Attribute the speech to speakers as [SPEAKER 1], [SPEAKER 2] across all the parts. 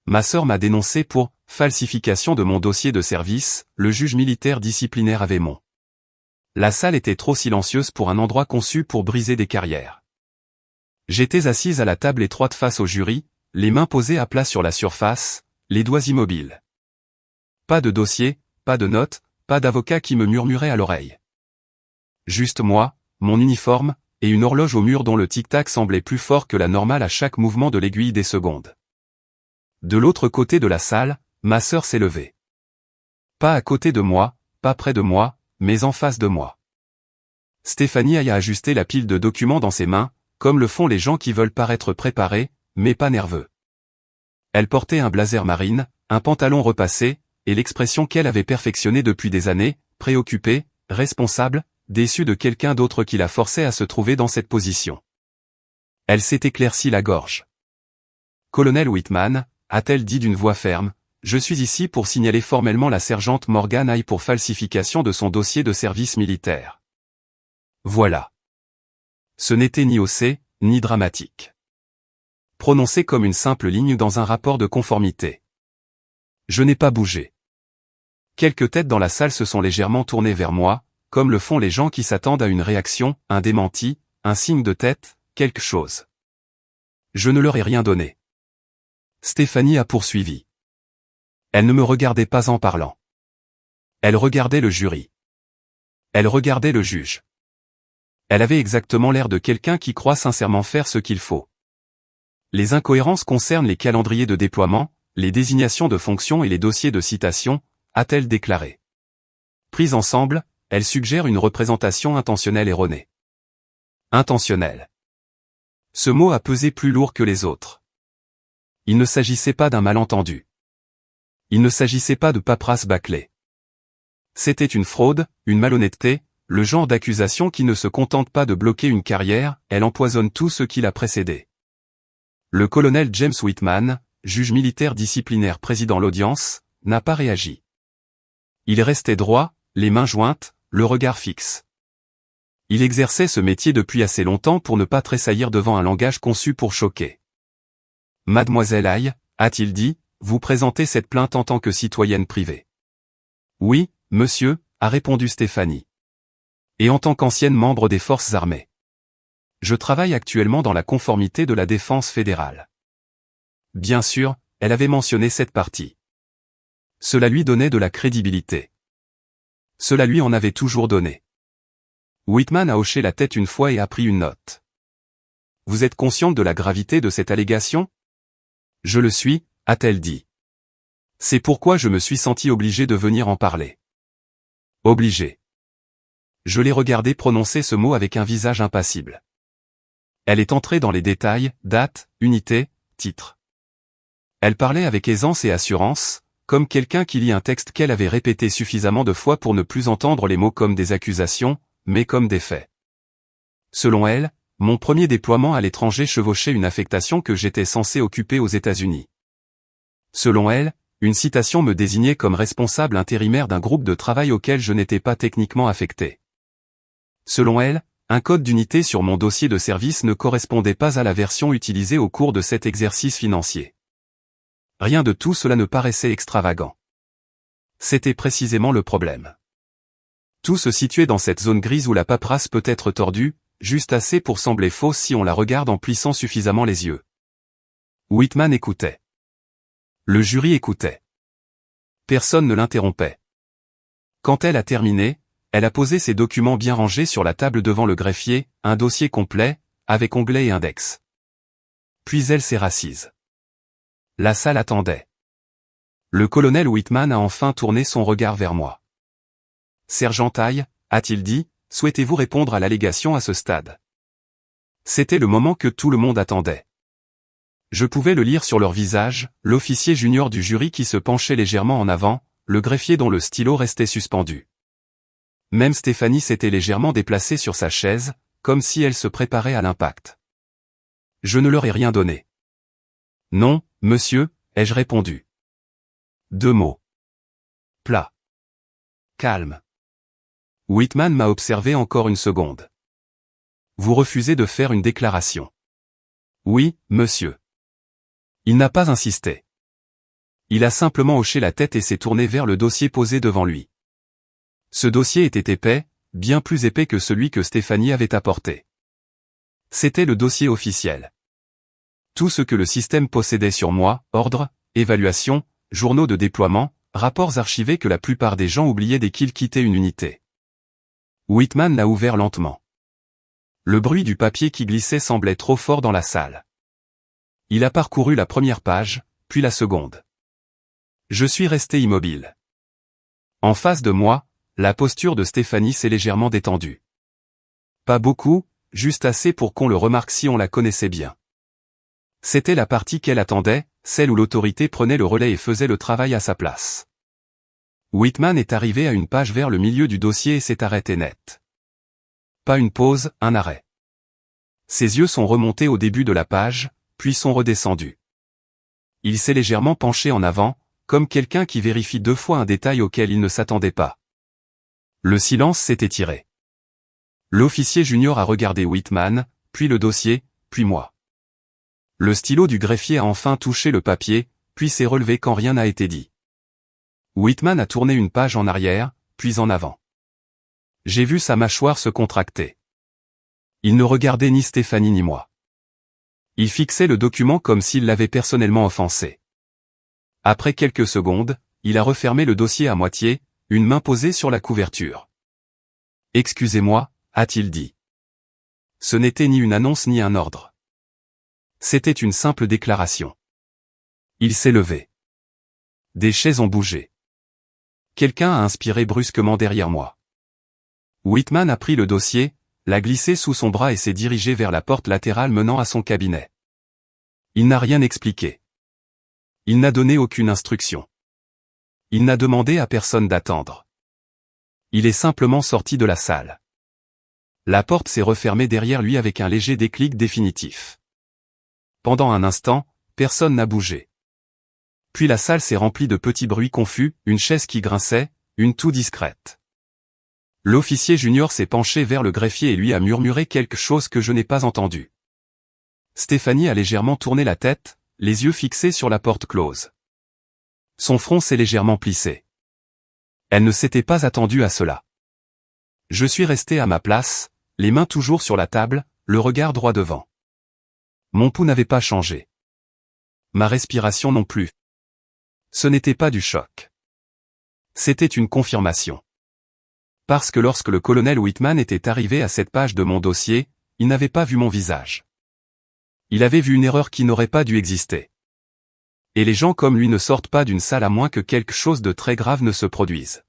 [SPEAKER 1] Ma sœur m'a dénoncé pour falsification de mon dossier de service, le juge militaire disciplinaire à Vémont. La salle était trop silencieuse pour un endroit conçu pour briser des carrières. J'étais assise à la table étroite face au jury, les mains posées à plat sur la surface, les doigts immobiles. Pas de dossier, pas de notes, pas d'avocat qui me murmurait à l'oreille. Juste moi, mon uniforme, et une horloge au mur dont le tic-tac semblait plus fort que la normale à chaque mouvement de l'aiguille des secondes. De l'autre côté de la salle, ma sœur s'est levée. Pas à côté de moi, pas près de moi, mais en face de moi. Stéphanie a ajusté la pile de documents dans ses mains, comme le font les gens qui veulent paraître préparés, mais pas nerveux. Elle portait un blazer marine, un pantalon repassé, et l'expression qu'elle avait perfectionnée depuis des années, préoccupée, responsable, déçue de quelqu'un d'autre qui la forçait à se trouver dans cette position. Elle s'est éclaircie la gorge. « Colonel Whitman », a-t-elle dit d'une voix ferme, « je suis ici pour signaler formellement la sergente Morgan Hay pour falsification de son dossier de service militaire. » Voilà. Ce n'était ni haussé, ni dramatique. Prononcé comme une simple ligne dans un rapport de conformité. Je n'ai pas bougé. Quelques têtes dans la salle se sont légèrement tournées vers moi, comme le font les gens qui s'attendent à une réaction, un démenti, un signe de tête, quelque chose. Je ne leur ai rien donné. Stéphanie a poursuivi. Elle ne me regardait pas en parlant. Elle regardait le jury. Elle regardait le juge. Elle avait exactement l'air de quelqu'un qui croit sincèrement faire ce qu'il faut. Les incohérences concernent les calendriers de déploiement, les désignations de fonctions et les dossiers de citation, a-t-elle déclaré. Prises ensemble, elles suggèrent une représentation intentionnelle erronée. Intentionnelle. Ce mot a pesé plus lourd que les autres. Il ne s'agissait pas d'un malentendu. Il ne s'agissait pas de paperasse bâclée. C'était une fraude, une malhonnêteté, le genre d'accusation qui ne se contente pas de bloquer une carrière, elle empoisonne tout ce qui l'a précédé. Le colonel James Whitman, juge militaire disciplinaire présidant l'audience, n'a pas réagi. Il restait droit, les mains jointes, le regard fixe. Il exerçait ce métier depuis assez longtemps pour ne pas tressaillir devant un langage conçu pour choquer. « Mademoiselle Hay, a-t-il dit, vous présentez cette plainte en tant que citoyenne privée. »« Oui, monsieur, » a répondu Stéphanie. « Et en tant qu'ancienne membre des forces armées. Je travaille actuellement dans la conformité de la défense fédérale. » Bien sûr, elle avait mentionné cette partie. Cela lui donnait de la crédibilité. Cela lui en avait toujours donné. Whitman a hoché la tête une fois et a pris une note. « Vous êtes consciente de la gravité de cette allégation ? » « Je le suis, » a-t-elle dit. « C'est pourquoi je me suis senti obligé de venir en parler. »« Obligé. » Je l'ai regardé prononcer ce mot avec un visage impassible. Elle est entrée dans les détails, date, unité, titre. Elle parlait avec aisance et assurance, comme quelqu'un qui lit un texte qu'elle avait répété suffisamment de fois pour ne plus entendre les mots comme des accusations, mais comme des faits. Selon elle, mon premier déploiement à l'étranger chevauchait une affectation que j'étais censé occuper aux États-Unis. Selon elle, une citation me désignait comme responsable intérimaire d'un groupe de travail auquel je n'étais pas techniquement affecté. Selon elle, un code d'unité sur mon dossier de service ne correspondait pas à la version utilisée au cours de cet exercice financier. Rien de tout cela ne paraissait extravagant. C'était précisément le problème. Tout se situait dans cette zone grise où la paperasse peut être tordue, juste assez pour sembler fausse si on la regarde en plissant suffisamment les yeux. Whitman écoutait. Le jury écoutait. Personne ne l'interrompait. Quand elle a terminé, elle a posé ses documents bien rangés sur la table devant le greffier, un dossier complet, avec onglet et index. Puis elle s'est rassise. La salle attendait. Le colonel Whitman a enfin tourné son regard vers moi. « Sergent Hay, » a-t-il dit, « souhaitez-vous répondre à l'allégation à ce stade ?» C'était le moment que tout le monde attendait. Je pouvais le lire sur leur visage, l'officier junior du jury qui se penchait légèrement en avant, le greffier dont le stylo restait suspendu. Même Stéphanie s'était légèrement déplacée sur sa chaise, comme si elle se préparait à l'impact. Je ne leur ai rien donné. « Non, monsieur », ai-je répondu. 2 mots. Plat. Calme. Whitman m'a observé encore une seconde. « Vous refusez de faire une déclaration. » « Oui, monsieur. » Il n'a pas insisté. Il a simplement hoché la tête et s'est tourné vers le dossier posé devant lui. Ce dossier était épais, bien plus épais que celui que Stéphanie avait apporté. C'était le dossier officiel. Tout ce que le système possédait sur moi, ordres, évaluations, journaux de déploiement, rapports archivés que la plupart des gens oubliaient dès qu'ils quittaient une unité. Whitman l'a ouvert lentement. Le bruit du papier qui glissait semblait trop fort dans la salle. Il a parcouru la première page, puis la seconde. Je suis resté immobile. En face de moi, la posture de Stéphanie s'est légèrement détendue. Pas beaucoup, juste assez pour qu'on le remarque si on la connaissait bien. C'était la partie qu'elle attendait, celle où l'autorité prenait le relais et faisait le travail à sa place. Whitman est arrivé à une page vers le milieu du dossier et s'est arrêté net. Pas une pause, un arrêt. Ses yeux sont remontés au début de la page, puis sont redescendus. Il s'est légèrement penché en avant, comme quelqu'un qui vérifie 2 fois un détail auquel il ne s'attendait pas. Le silence s'est étiré. L'officier junior a regardé Whitman, puis le dossier, puis moi. Le stylo du greffier a enfin touché le papier, puis s'est relevé quand rien n'a été dit. Whitman a tourné une page en arrière, puis en avant. J'ai vu sa mâchoire se contracter. Il ne regardait ni Stéphanie ni moi. Il fixait le document comme s'il l'avait personnellement offensé. Après quelques secondes, il a refermé le dossier à moitié, une main posée sur la couverture. « Excusez-moi », a-t-il dit. Ce n'était ni une annonce ni un ordre. C'était une simple déclaration. Il s'est levé. Des chaises ont bougé. Quelqu'un a inspiré brusquement derrière moi. Whitman a pris le dossier, l'a glissé sous son bras et s'est dirigé vers la porte latérale menant à son cabinet. Il n'a rien expliqué. Il n'a donné aucune instruction. Il n'a demandé à personne d'attendre. Il est simplement sorti de la salle. La porte s'est refermée derrière lui avec un léger déclic définitif. Pendant un instant, personne n'a bougé. Puis la salle s'est remplie de petits bruits confus, une chaise qui grinçait, une toux discrète. L'officier junior s'est penché vers le greffier et lui a murmuré quelque chose que je n'ai pas entendu. Stéphanie a légèrement tourné la tête, les yeux fixés sur la porte close. Son front s'est légèrement plissé. Elle ne s'était pas attendue à cela. Je suis resté à ma place, les mains toujours sur la table, le regard droit devant. Mon pouls n'avait pas changé. Ma respiration non plus. Ce n'était pas du choc. C'était une confirmation. Parce que lorsque le colonel Whitman était arrivé à cette page de mon dossier, il n'avait pas vu mon visage. Il avait vu une erreur qui n'aurait pas dû exister. Et les gens comme lui ne sortent pas d'une salle à moins que quelque chose de très grave ne se produise.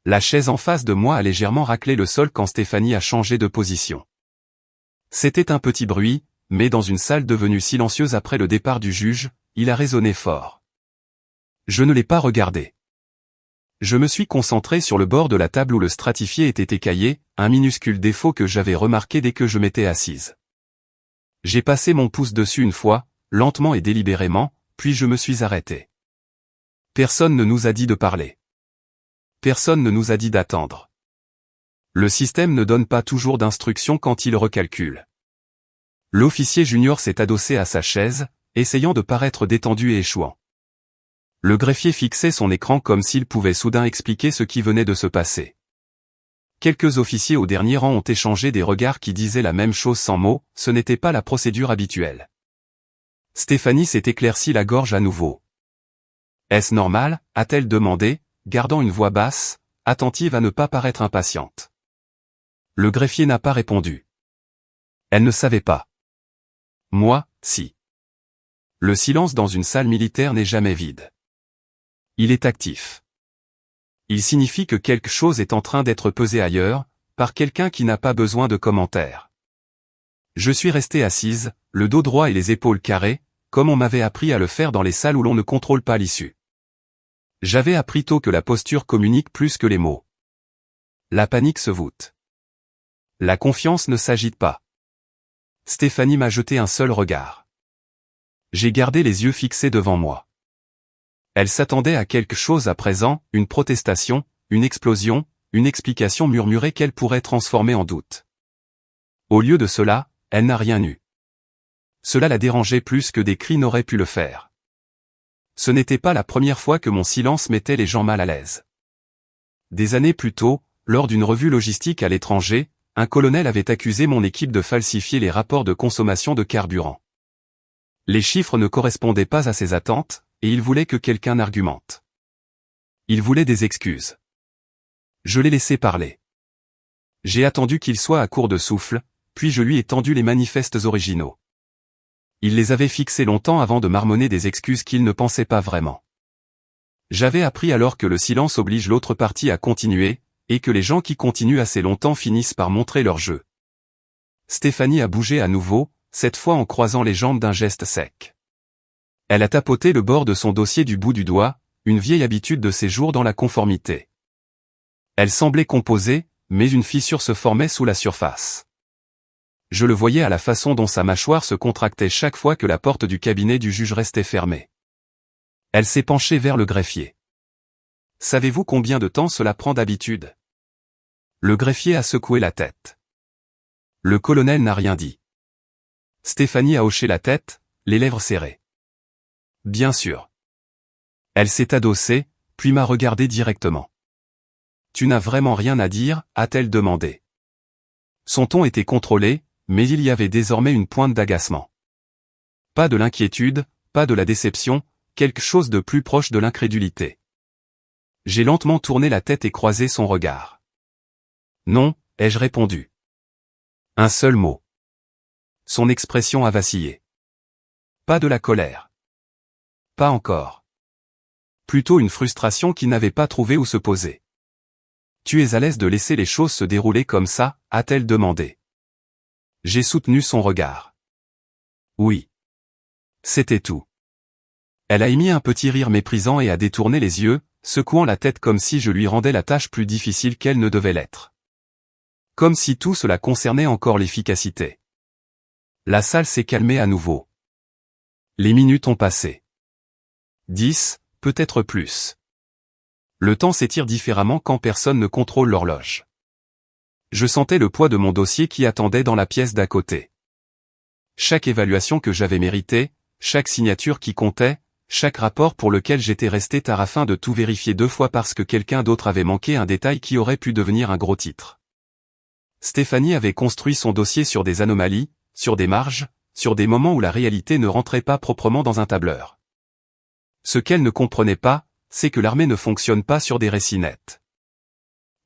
[SPEAKER 1] La chaise en face de moi a légèrement raclé le sol quand Stéphanie a changé de position. C'était un petit bruit, mais dans une salle devenue silencieuse après le départ du juge, il a résonné fort. Je ne l'ai pas regardé. Je me suis concentré sur le bord de la table où le stratifié était écaillé, un minuscule défaut que j'avais remarqué dès que je m'étais assise. J'ai passé mon pouce dessus une fois, lentement et délibérément, puis je me suis arrêté. Personne ne nous a dit de parler. Personne ne nous a dit d'attendre. Le système ne donne pas toujours d'instructions quand il recalcule. L'officier junior s'est adossé à sa chaise, essayant de paraître détendu et échouant. Le greffier fixait son écran comme s'il pouvait soudain expliquer ce qui venait de se passer. Quelques officiers au dernier rang ont échangé des regards qui disaient la même chose sans mots, ce n'était pas la procédure habituelle. Stéphanie s'est éclairci la gorge à nouveau. « Est-ce normal ?» a-t-elle demandé, gardant une voix basse, attentive à ne pas paraître impatiente. Le greffier n'a pas répondu. Elle ne savait pas. Moi, si. Le silence dans une salle militaire n'est jamais vide. Il est actif. Il signifie que quelque chose est en train d'être pesé ailleurs, par quelqu'un qui n'a pas besoin de commentaires. Je suis resté assise, le dos droit et les épaules carrées, comme on m'avait appris à le faire dans les salles où l'on ne contrôle pas l'issue. J'avais appris tôt que la posture communique plus que les mots. La panique se voûte. La confiance ne s'agite pas. Stéphanie m'a jeté un seul regard. J'ai gardé les yeux fixés devant moi. Elle s'attendait à quelque chose à présent, une protestation, une explosion, une explication murmurée qu'elle pourrait transformer en doute. Au lieu de cela, elle n'a rien eu. Cela la dérangeait plus que des cris n'auraient pu le faire. Ce n'était pas la première fois que mon silence mettait les gens mal à l'aise. Des années plus tôt, lors d'une revue logistique à l'étranger, un colonel avait accusé mon équipe de falsifier les rapports de consommation de carburant. Les chiffres ne correspondaient pas à ses attentes, et il voulait que quelqu'un argumente. Il voulait des excuses. Je l'ai laissé parler. J'ai attendu qu'il soit à court de souffle, puis je lui ai tendu les manifestes originaux. Il les avait fixés longtemps avant de marmonner des excuses qu'il ne pensait pas vraiment. J'avais appris alors que le silence oblige l'autre partie à continuer, et que les gens qui continuent assez longtemps finissent par montrer leur jeu. Stéphanie a bougé à nouveau, cette fois en croisant les jambes d'un geste sec. Elle a tapoté le bord de son dossier du bout du doigt, une vieille habitude de ses jours dans la conformité. Elle semblait composée, mais une fissure se formait sous la surface. Je le voyais à la façon dont sa mâchoire se contractait chaque fois que la porte du cabinet du juge restait fermée. Elle s'est penchée vers le greffier. « Savez-vous combien de temps cela prend d'habitude » Le greffier a secoué la tête. Le colonel n'a rien dit. Stéphanie a hoché la tête, les lèvres serrées. « Bien sûr. » Elle s'est adossée, puis m'a regardé directement. « Tu n'as vraiment rien à dire ?» a-t-elle demandé. Son ton était contrôlé, mais il y avait désormais une pointe d'agacement. Pas de l'inquiétude, pas de la déception, quelque chose de plus proche de l'incrédulité. J'ai lentement tourné la tête et croisé son regard. Non, ai-je répondu. Un seul mot. Son expression a vacillé. Pas de la colère. Pas encore. Plutôt une frustration qui n'avait pas trouvé où se poser. Tu es à l'aise de laisser les choses se dérouler comme ça, a-t-elle demandé. J'ai soutenu son regard. Oui. C'était tout. Elle a émis un petit rire méprisant et a détourné les yeux, secouant la tête comme si je lui rendais la tâche plus difficile qu'elle ne devait l'être. Comme si tout cela concernait encore l'efficacité. La salle s'est calmée à nouveau. Les minutes ont passé. 10, peut-être plus. Le temps s'étire différemment quand personne ne contrôle l'horloge. Je sentais le poids de mon dossier qui attendait dans la pièce d'à côté. Chaque évaluation que j'avais méritée, chaque signature qui comptait, chaque rapport pour lequel j'étais resté tard afin de tout vérifier 2 fois parce que quelqu'un d'autre avait manqué un détail qui aurait pu devenir un gros titre. Stéphanie avait construit son dossier sur des anomalies, sur des marges, sur des moments où la réalité ne rentrait pas proprement dans un tableur. Ce qu'elle ne comprenait pas, c'est que l'armée ne fonctionne pas sur des récits nets.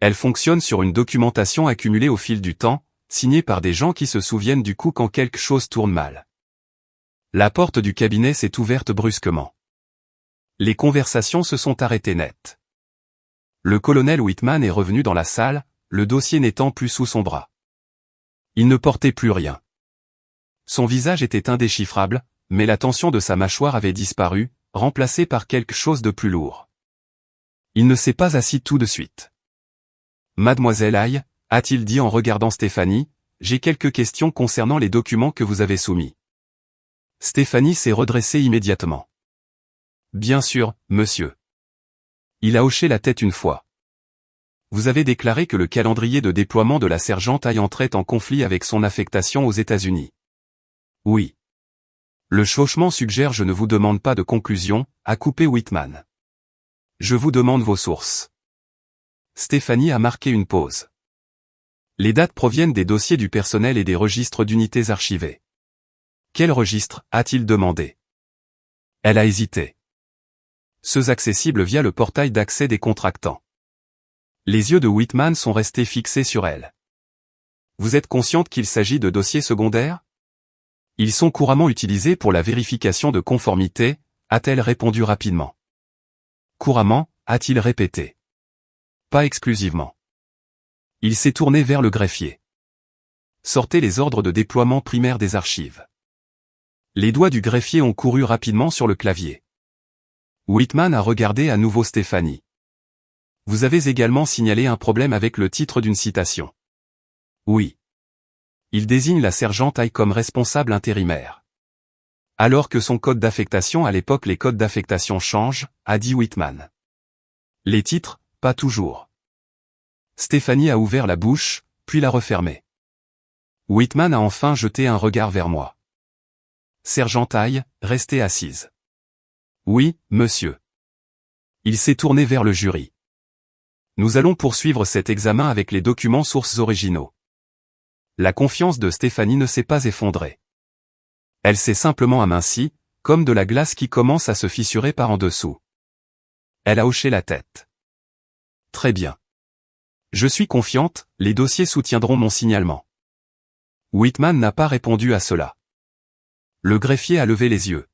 [SPEAKER 1] Elle fonctionne sur une documentation accumulée au fil du temps, signée par des gens qui se souviennent du coup quand quelque chose tourne mal. La porte du cabinet s'est ouverte brusquement. Les conversations se sont arrêtées net. Le colonel Whitman est revenu dans la salle, le dossier n'étant plus sous son bras. Il ne portait plus rien. Son visage était indéchiffrable, mais la tension de sa mâchoire avait disparu, remplacée par quelque chose de plus lourd. Il ne s'est pas assis tout de suite. « Mademoiselle Aye » a-t-il dit en regardant Stéphanie, « j'ai quelques questions concernant les documents que vous avez soumis. » Stéphanie s'est redressée immédiatement. « Bien sûr, monsieur. » Il a hoché la tête une fois. « Vous avez déclaré que le calendrier de déploiement de la sergente Aye entrait en conflit avec son affectation aux États-Unis. » Oui. Le chauchement suggère je ne vous demande pas de conclusion, a coupé Whitman. Je vous demande vos sources. Stéphanie a marqué une pause. Les dates proviennent des dossiers du personnel et des registres d'unités archivées. Quel registre, a-t-il demandé. Elle a hésité. Ceux accessibles via le portail d'accès des contractants. Les yeux de Whitman sont restés fixés sur elle. Vous êtes consciente qu'il s'agit de dossiers secondaires? Ils sont couramment utilisés pour la vérification de conformité, a-t-elle répondu rapidement. Couramment, a-t-il répété. Pas exclusivement. Il s'est tourné vers le greffier. Sortez les ordres de déploiement primaire des archives. Les doigts du greffier ont couru rapidement sur le clavier. Whitman a regardé à nouveau Stéphanie. Vous avez également signalé un problème avec le titre d'une citation. Oui. Il désigne la sergente Aye comme responsable intérimaire. Alors que son code d'affectation à l'époque les codes d'affectation changent, a dit Whitman. Les titres, pas toujours. Stéphanie a ouvert la bouche, puis l'a refermée. Whitman a enfin jeté un regard vers moi. Sergente Aye, restez assise. Oui, monsieur. Il s'est tourné vers le jury. Nous allons poursuivre cet examen avec les documents sources originaux. La confiance de Stéphanie ne s'est pas effondrée. Elle s'est simplement amincie, comme de la glace qui commence à se fissurer par en dessous. Elle a hoché la tête. Très bien. Je suis confiante, les dossiers soutiendront mon signalement. Whitman n'a pas répondu à cela. Le greffier a levé les yeux.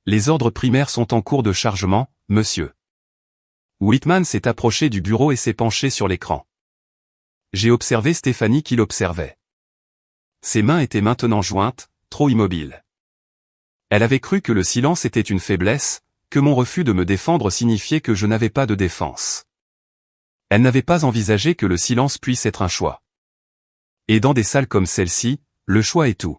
[SPEAKER 1] Les ordres primaires sont en cours de chargement, monsieur. Whitman s'est approché du bureau et s'est penché sur l'écran. J'ai observé Stéphanie qui l'observait. Ses mains étaient maintenant jointes, trop immobiles. Elle avait cru que le silence était une faiblesse, que mon refus de me défendre signifiait que je n'avais pas de défense. Elle n'avait pas envisagé que le silence puisse être un choix. Et dans des salles comme celle-ci, le choix est tout.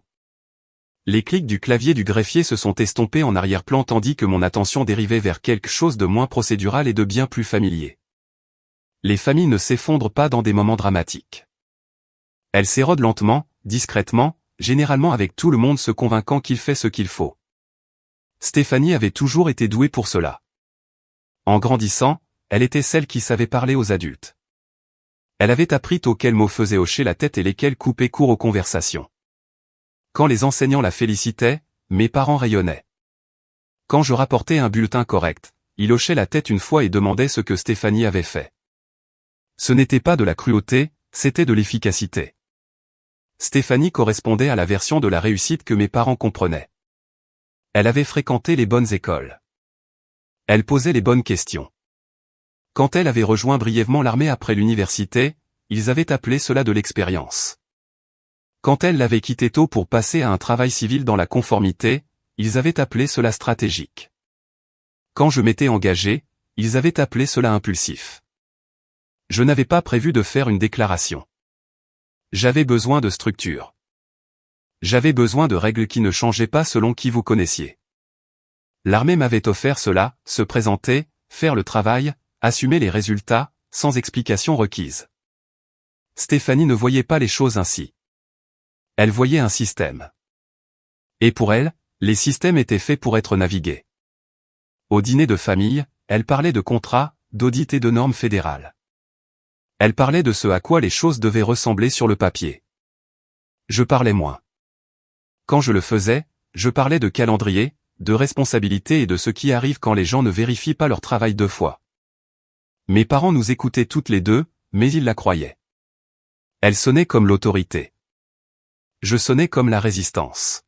[SPEAKER 1] Les clics du clavier du greffier se sont estompés en arrière-plan tandis que mon attention dérivait vers quelque chose de moins procédural et de bien plus familier. Les familles ne s'effondrent pas dans des moments dramatiques. Elles s'érodent lentement, discrètement, généralement avec tout le monde se convainquant qu'il fait ce qu'il faut. Stéphanie avait toujours été douée pour cela. En grandissant, elle était celle qui savait parler aux adultes. Elle avait appris tôt quels mots faisaient hocher la tête et lesquels coupaient court aux conversations. Quand les enseignants la félicitaient, mes parents rayonnaient. Quand je rapportais un bulletin correct, il hochait la tête une fois et demandait ce que Stéphanie avait fait. Ce n'était pas de la cruauté, c'était de l'efficacité. Stéphanie correspondait à la version de la réussite que mes parents comprenaient. Elle avait fréquenté les bonnes écoles. Elle posait les bonnes questions. Quand elle avait rejoint brièvement l'armée après l'université, ils avaient appelé cela de l'expérience. Quand elle l'avait quitté tôt pour passer à un travail civil dans la conformité, ils avaient appelé cela stratégique. Quand je m'étais engagé, ils avaient appelé cela impulsif. Je n'avais pas prévu de faire une déclaration. J'avais besoin de structure. J'avais besoin de règles qui ne changeaient pas selon qui vous connaissiez. L'armée m'avait offert cela, se présenter, faire le travail, assumer les résultats, sans explication requise. Stéphanie ne voyait pas les choses ainsi. Elle voyait un système. Et pour elle, les systèmes étaient faits pour être navigués. Au dîner de famille, elle parlait de contrats, d'audits et de normes fédérales. Elle parlait de ce à quoi les choses devaient ressembler sur le papier. Je parlais moins. Quand je le faisais, je parlais de calendrier, de responsabilité et de ce qui arrive quand les gens ne vérifient pas leur travail 2 fois. Mes parents nous écoutaient toutes les deux, mais ils la croyaient. Elle sonnait comme l'autorité. Je sonnais comme la résistance.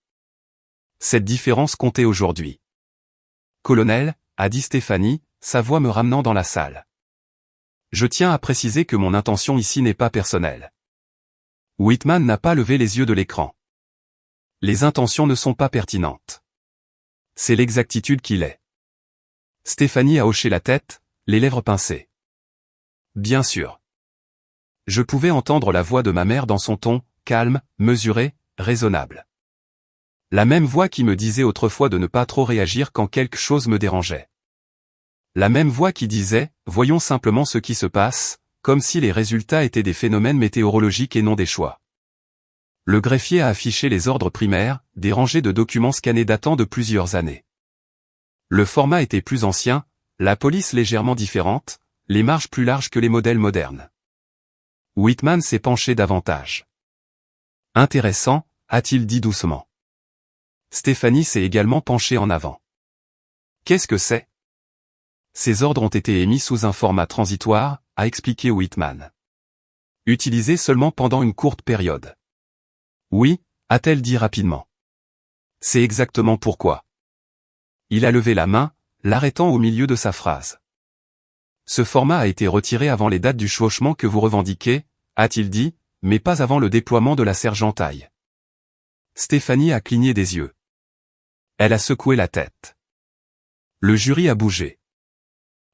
[SPEAKER 1] Cette différence comptait aujourd'hui. Colonel, a dit Stéphanie, sa voix me ramenant dans la salle. Je tiens à préciser que mon intention ici n'est pas personnelle. Whitman n'a pas levé les yeux de l'écran. Les intentions ne sont pas pertinentes. C'est l'exactitude qui l'est. Stéphanie a hoché la tête, les lèvres pincées. Bien sûr. Je pouvais entendre la voix de ma mère dans son ton, calme, mesuré, raisonnable. La même voix qui me disait autrefois de ne pas trop réagir quand quelque chose me dérangeait. La même voix qui disait, voyons simplement ce qui se passe, comme si les résultats étaient des phénomènes météorologiques et non des choix. Le greffier a affiché les ordres primaires, des rangées de documents scannés datant de plusieurs années. Le format était plus ancien, la police légèrement différente, les marges plus larges que les modèles modernes. Whitman s'est penché davantage. Intéressant, a-t-il dit doucement. Stéphanie s'est également penchée en avant. Qu'est-ce que c'est ? Ces ordres ont été émis sous un format transitoire, a expliqué Whitman. Utilisés seulement pendant une courte période. Oui, a-t-elle dit rapidement. C'est exactement pourquoi. Il a levé la main, l'arrêtant au milieu de sa phrase. Ce format a été retiré avant les dates du chevauchement que vous revendiquez, a-t-il dit, mais pas avant le déploiement de la sergentaille. Stéphanie a cligné des yeux. Elle a secoué la tête. Le jury a bougé.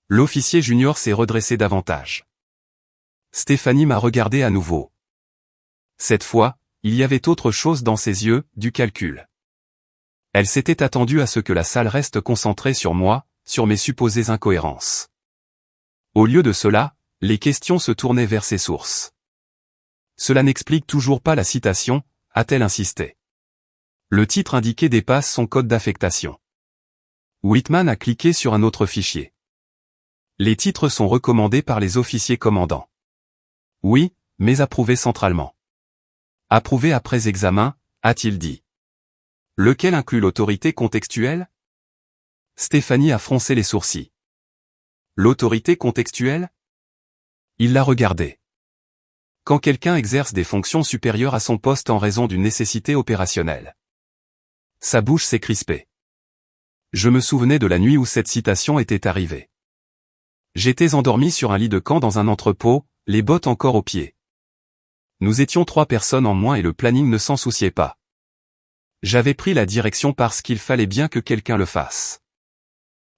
[SPEAKER 1] L'officier junior s'est redressé davantage. Stéphanie m'a regardé à nouveau. Cette fois, il y avait autre chose dans ses yeux, du calcul. Elle s'était attendue à ce que la salle reste concentrée sur moi, sur mes supposées incohérences. Au lieu de cela, les questions se tournaient vers ses sources. Cela n'explique toujours pas la citation, a-t-elle insisté. Le titre indiqué dépasse son code d'affectation. Whitman a cliqué sur un autre fichier. Les titres sont recommandés par les officiers commandants. Oui, mais approuvés centralement. Approuvé après examen, a-t-il dit. Lequel inclut l'autorité contextuelle? Stéphanie a froncé les sourcils. L'autorité contextuelle? Il l'a regardé. Quand quelqu'un exerce des fonctions supérieures à son poste en raison d'une nécessité opérationnelle. Sa bouche s'est crispée. Je me souvenais de la nuit où cette citation était arrivée. J'étais endormi sur un lit de camp dans un entrepôt, les bottes encore aux pieds. Nous étions 3 personnes en moins et le planning ne s'en souciait pas. J'avais pris la direction parce qu'il fallait bien que quelqu'un le fasse.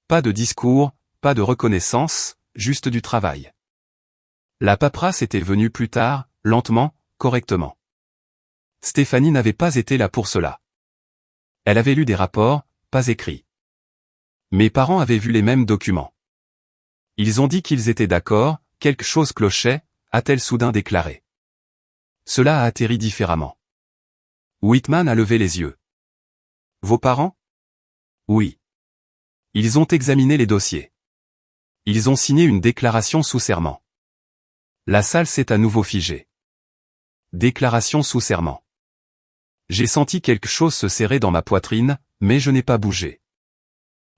[SPEAKER 1] Pas de discours, pas de reconnaissance, juste du travail. La paperasse était venue plus tard, lentement, correctement. Stéphanie n'avait pas été là pour cela. Elle avait lu des rapports, pas écrits. Mes parents avaient vu les mêmes documents. Ils ont dit qu'ils étaient d'accord, quelque chose clochait, a-t-elle soudain déclaré. Cela a atterri différemment. Whitman a levé les yeux. Vos parents? Oui. Ils ont examiné les dossiers. Ils ont signé une déclaration sous serment. La salle s'est à nouveau figée. Déclaration sous serment. J'ai senti quelque chose se serrer dans ma poitrine, mais je n'ai pas bougé.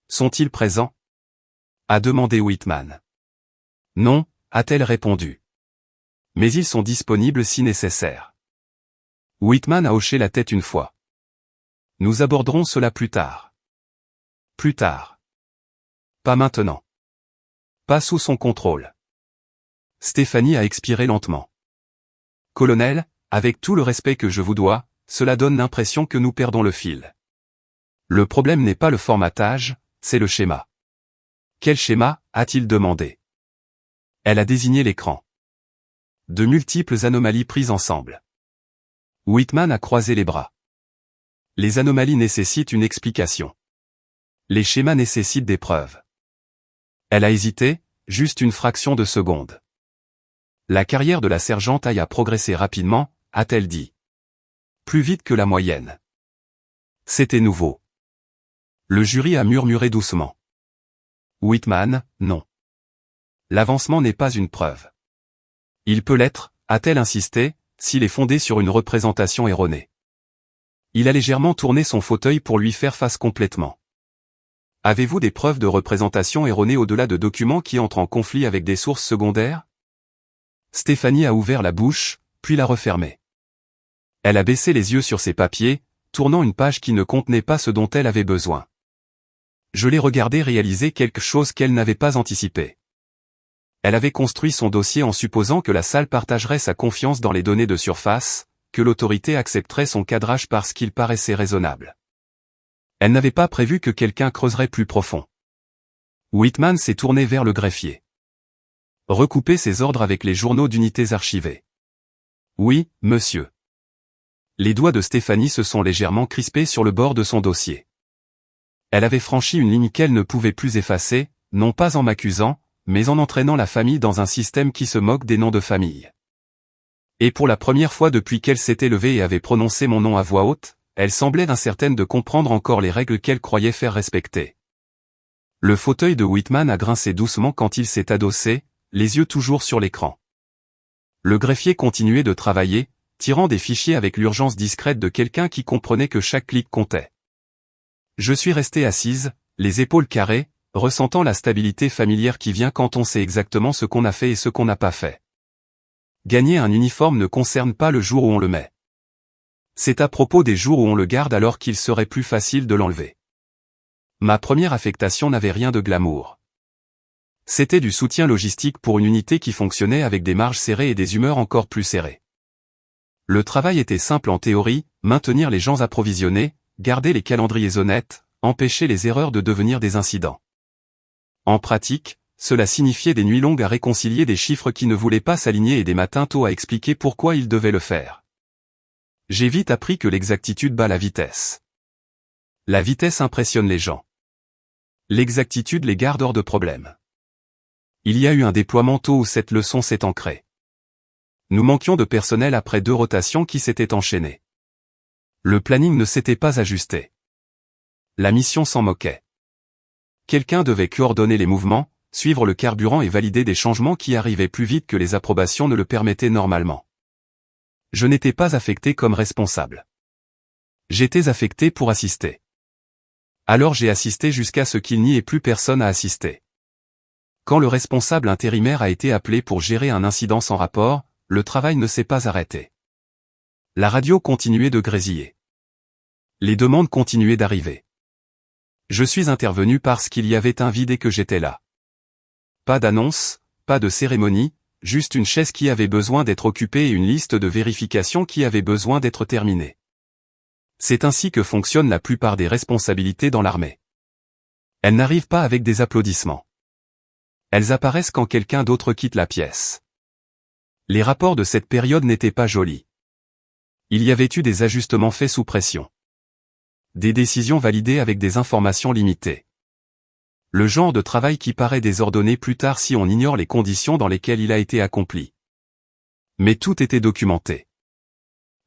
[SPEAKER 1] Sont-ils présents? A demandé Whitman. Non, a-t-elle répondu. Mais ils sont disponibles si nécessaire. Whitman a hoché la tête une fois. Nous aborderons cela plus tard. Plus tard. Pas maintenant. Pas sous son contrôle. Stéphanie a expiré lentement. Colonel, avec tout le respect que je vous dois, cela donne l'impression que nous perdons le fil. Le problème n'est pas le formatage, c'est le schéma. Quel schéma, a-t-il demandé. Elle a désigné l'écran. De multiples anomalies prises ensemble. Whitman a croisé les bras. Les anomalies nécessitent une explication. Les schémas nécessitent des preuves. Elle a hésité, juste une fraction de seconde. La carrière de la sergente a progressé rapidement, a-t-elle dit. Plus vite que la moyenne. C'était nouveau. Le jury a murmuré doucement. Whitman, non. L'avancement n'est pas une preuve. Il peut l'être, a-t-elle insisté, s'il est fondé sur une représentation erronée. Il a légèrement tourné son fauteuil pour lui faire face complètement. Avez-vous des preuves de représentation erronée au-delà de documents qui entrent en conflit avec des sources secondaires? Stéphanie a ouvert la bouche, puis l'a refermée. Elle a baissé les yeux sur ses papiers, tournant une page qui ne contenait pas ce dont elle avait besoin. Je l'ai regardé réaliser quelque chose qu'elle n'avait pas anticipé. Elle avait construit son dossier en supposant que la salle partagerait sa confiance dans les données de surface, que l'autorité accepterait son cadrage parce qu'il paraissait raisonnable. Elle n'avait pas prévu que quelqu'un creuserait plus profond. Whitman s'est tourné vers le greffier. Recoupez ses ordres avec les journaux d'unités archivées. Oui, monsieur. Les doigts de Stéphanie se sont légèrement crispés sur le bord de son dossier. Elle avait franchi une ligne qu'elle ne pouvait plus effacer, non pas en m'accusant, mais en entraînant la famille dans un système qui se moque des noms de famille. Et pour la première fois depuis qu'elle s'était levée et avait prononcé mon nom à voix haute, elle semblait incertaine de comprendre encore les règles qu'elle croyait faire respecter. Le fauteuil de Whitman a grincé doucement quand il s'est adossé, les yeux toujours sur l'écran. Le greffier continuait de travailler, tirant des fichiers avec l'urgence discrète de quelqu'un qui comprenait que chaque clic comptait. Je suis resté assise, les épaules carrées, ressentant la stabilité familière qui vient quand on sait exactement ce qu'on a fait et ce qu'on n'a pas fait. Gagner un uniforme ne concerne pas le jour où on le met. C'est à propos des jours où on le garde alors qu'il serait plus facile de l'enlever. Ma première affectation n'avait rien de glamour. C'était du soutien logistique pour une unité qui fonctionnait avec des marges serrées et des humeurs encore plus serrées. Le travail était simple en théorie, maintenir les gens approvisionnés, garder les calendriers honnêtes, empêcher les erreurs de devenir des incidents. En pratique, cela signifiait des nuits longues à réconcilier des chiffres qui ne voulaient pas s'aligner et des matins tôt à expliquer pourquoi ils devaient le faire. J'ai vite appris que l'exactitude bat la vitesse. La vitesse impressionne les gens. L'exactitude les garde hors de problème. Il y a eu un déploiement tôt où cette leçon s'est ancrée. Nous manquions de personnel après 2 rotations qui s'étaient enchaînées. Le planning ne s'était pas ajusté. La mission s'en moquait. Quelqu'un devait coordonner les mouvements, suivre le carburant et valider des changements qui arrivaient plus vite que les approbations ne le permettaient normalement. Je n'étais pas affecté comme responsable. J'étais affecté pour assister. Alors j'ai assisté jusqu'à ce qu'il n'y ait plus personne à assister. Quand le responsable intérimaire a été appelé pour gérer un incident sans rapport, le travail ne s'est pas arrêté. La radio continuait de grésiller. Les demandes continuaient d'arriver. Je suis intervenu parce qu'il y avait un vide et que j'étais là. Pas d'annonce, pas de cérémonie, juste une chaise qui avait besoin d'être occupée et une liste de vérifications qui avait besoin d'être terminée. C'est ainsi que fonctionnent la plupart des responsabilités dans l'armée. Elles n'arrivent pas avec des applaudissements. Elles apparaissent quand quelqu'un d'autre quitte la pièce. Les rapports de cette période n'étaient pas jolis. Il y avait eu des ajustements faits sous pression. Des décisions validées avec des informations limitées. Le genre de travail qui paraît désordonné plus tard si on ignore les conditions dans lesquelles il a été accompli. Mais tout était documenté.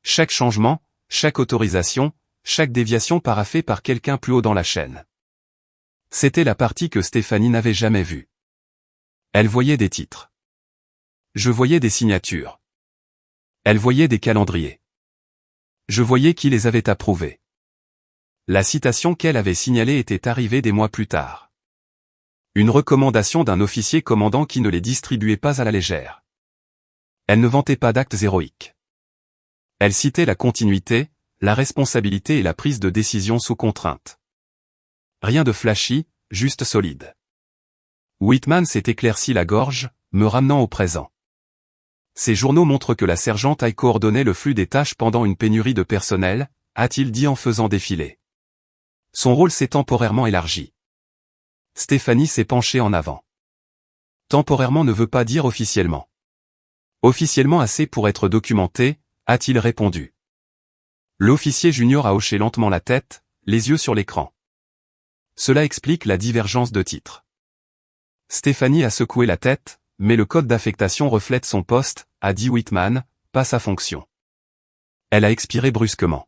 [SPEAKER 1] Chaque changement, chaque autorisation, chaque déviation paraffée par quelqu'un plus haut dans la chaîne. C'était la partie que Stéphanie n'avait jamais vue. Elle voyait des titres. Je voyais des signatures. Elle voyait des calendriers. Je voyais qui les avait approuvés. La citation qu'elle avait signalée était arrivée des mois plus tard. Une recommandation d'un officier commandant qui ne les distribuait pas à la légère. Elle ne vantait pas d'actes héroïques. Elle citait la continuité, la responsabilité et la prise de décision sous contrainte. Rien de flashy, juste solide. Whitman s'est éclairci la gorge, me ramenant au présent. Ces journaux montrent que la sergente a coordonné le flux des tâches pendant une pénurie de personnel, a-t-il dit en faisant défiler. Son rôle s'est temporairement élargi. Stéphanie s'est penchée en avant. Temporairement ne veut pas dire officiellement. Officiellement assez pour être documenté, a-t-il répondu. L'officier junior a hoché lentement la tête, les yeux sur l'écran. Cela explique la divergence de titres. Stéphanie a secoué la tête, mais le code d'affectation reflète son poste, a dit Whitman, pas sa fonction. Elle a expiré brusquement.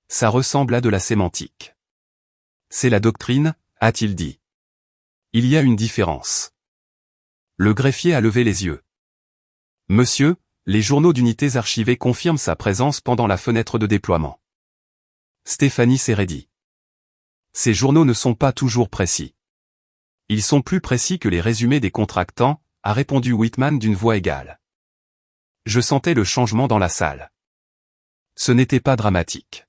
[SPEAKER 1] Ça ressemble à de la sémantique. C'est la doctrine, a-t-il dit. Il y a une différence. Le greffier a levé les yeux. Monsieur, les journaux d'unités archivées confirment sa présence pendant la fenêtre de déploiement. Stéphanie s'est raidie. Ces journaux ne sont pas toujours précis. Ils sont plus précis que les résumés des contractants, a répondu Whitman d'une voix égale. Je sentais le changement dans la salle. Ce n'était pas dramatique.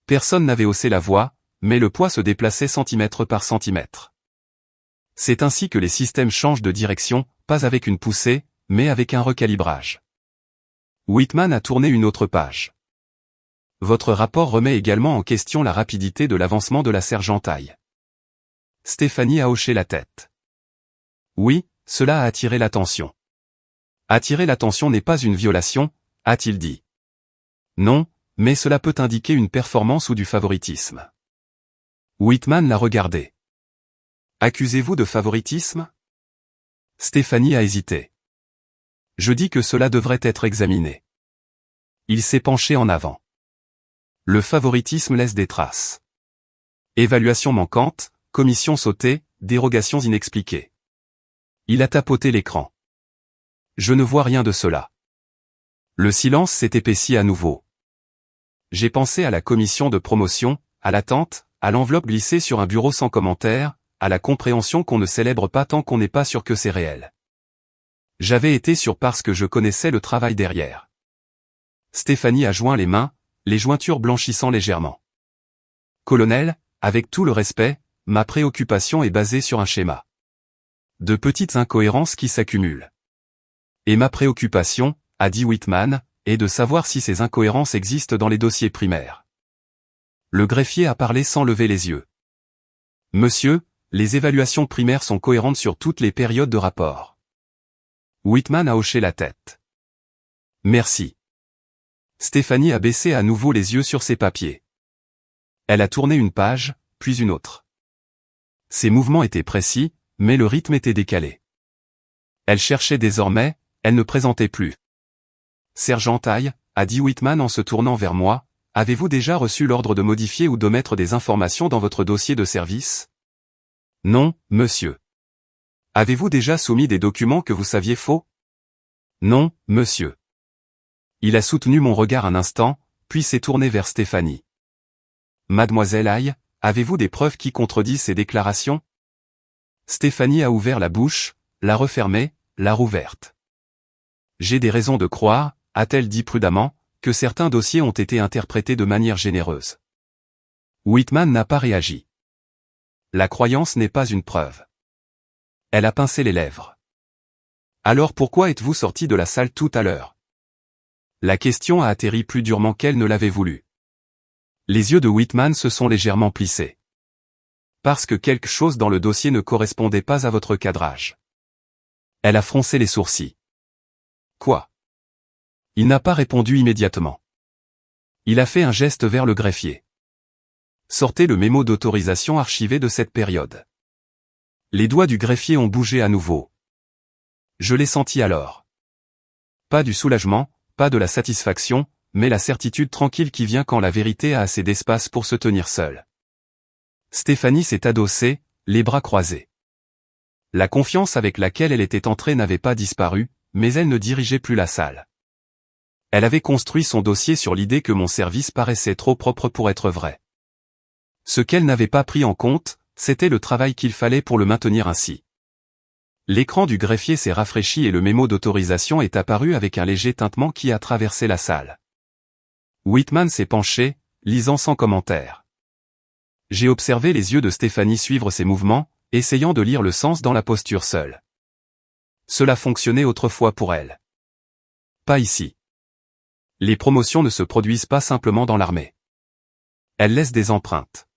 [SPEAKER 1] Personne n'avait haussé la voix, mais le poids se déplaçait centimètre par centimètre. C'est ainsi que les systèmes changent de direction, pas avec une poussée, mais avec un recalibrage. Whitman a tourné une autre page. Votre rapport remet également en question la rapidité de l'avancement de la sergentaille. Stéphanie a hoché la tête. Oui, cela a attiré l'attention. Attirer l'attention n'est pas une violation, a-t-il dit. Non, mais cela peut indiquer une performance ou du favoritisme. Whitman l'a regardé. Accusez-vous de favoritisme? Stéphanie a hésité. Je dis que cela devrait être examiné. Il s'est penché en avant. Le favoritisme laisse des traces. Évaluation manquante, commission sautée, dérogations inexpliquées. Il a tapoté l'écran. Je ne vois rien de cela. Le silence s'est épaissi à nouveau. J'ai pensé à la commission de promotion, à l'attente, à l'enveloppe glissée sur un bureau sans commentaire, à la compréhension qu'on ne célèbre pas tant qu'on n'est pas sûr que c'est réel. J'avais été sûr parce que je connaissais le travail derrière. Stéphanie a joint les mains, les jointures blanchissant légèrement. Colonel, avec tout le respect, ma préoccupation est basée sur un schéma. De petites incohérences qui s'accumulent. Et ma préoccupation, a dit Whitman, est de savoir si ces incohérences existent dans les dossiers primaires. Le greffier a parlé sans lever les yeux. Monsieur, les évaluations primaires sont cohérentes sur toutes les périodes de rapport. Whitman a hoché la tête. Merci. Stéphanie a baissé à nouveau les yeux sur ses papiers. Elle a tourné une page, puis une autre. Ses mouvements étaient précis, mais le rythme était décalé. Elle cherchait désormais, elle ne présentait plus. Sergentaille, a dit Whitman en se tournant vers moi, avez-vous déjà reçu l'ordre de modifier ou d'omettre des informations dans votre dossier de service? Non, monsieur. Avez-vous déjà soumis des documents que vous saviez faux? Non, monsieur. Il a soutenu mon regard un instant, puis s'est tourné vers Stéphanie. Mademoiselle Aïe, avez-vous des preuves qui contredisent ces déclarations? Stéphanie a ouvert la bouche, l'a refermée, l'a rouverte. J'ai des raisons de croire, a-t-elle dit prudemment, que certains dossiers ont été interprétés de manière généreuse. Whitman n'a pas réagi. La croyance n'est pas une preuve. Elle a pincé les lèvres. Alors pourquoi êtes-vous sorti de la salle tout à l'heure? La question a atterri plus durement qu'elle ne l'avait voulu. Les yeux de Whitman se sont légèrement plissés. Parce que quelque chose dans le dossier ne correspondait pas à votre cadrage. Elle a froncé les sourcils. Quoi? Il n'a pas répondu immédiatement. Il a fait un geste vers le greffier. Sortez le mémo d'autorisation archivé de cette période. Les doigts du greffier ont bougé à nouveau. Je l'ai senti alors. Pas du soulagement, pas de la satisfaction, mais la certitude tranquille qui vient quand la vérité a assez d'espace pour se tenir seule. Stéphanie s'est adossée, les bras croisés. La confiance avec laquelle elle était entrée n'avait pas disparu, mais elle ne dirigeait plus la salle. Elle avait construit son dossier sur l'idée que mon service paraissait trop propre pour être vrai. Ce qu'elle n'avait pas pris en compte, c'était le travail qu'il fallait pour le maintenir ainsi. L'écran du greffier s'est rafraîchi et le mémo d'autorisation est apparu avec un léger tintement qui a traversé la salle. Whitman s'est penché, lisant sans commentaire. J'ai observé les yeux de Stéphanie suivre ses mouvements, essayant de lire le sens dans la posture seule. Cela fonctionnait autrefois pour elle. Pas ici. Les promotions ne se produisent pas simplement dans l'armée. Elles laissent des empreintes.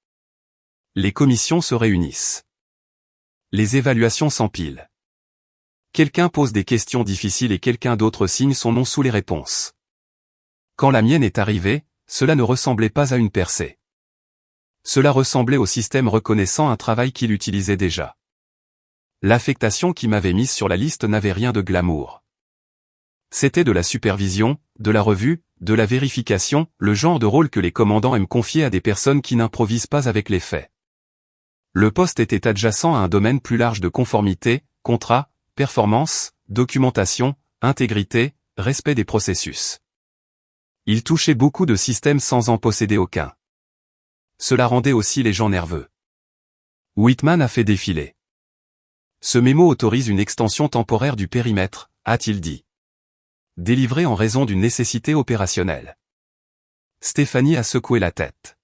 [SPEAKER 1] Les commissions se réunissent. Les évaluations s'empilent. Quelqu'un pose des questions difficiles et quelqu'un d'autre signe son nom sous les réponses. Quand la mienne est arrivée, cela ne ressemblait pas à une percée. Cela ressemblait au système reconnaissant un travail qu'il utilisait déjà. L'affectation qui m'avait mise sur la liste n'avait rien de glamour. C'était de la supervision, de la revue, de la vérification, le genre de rôle que les commandants aiment confier à des personnes qui n'improvisent pas avec les faits. Le poste était adjacent à un domaine plus large de conformité, contrat, performance, documentation, intégrité, respect des processus. Il touchait beaucoup de systèmes sans en posséder aucun. Cela rendait aussi les gens nerveux. Whitman a fait défiler. Ce mémo autorise une extension temporaire du périmètre, a-t-il dit. Délivré en raison d'une nécessité opérationnelle. Stéphanie a secoué la tête.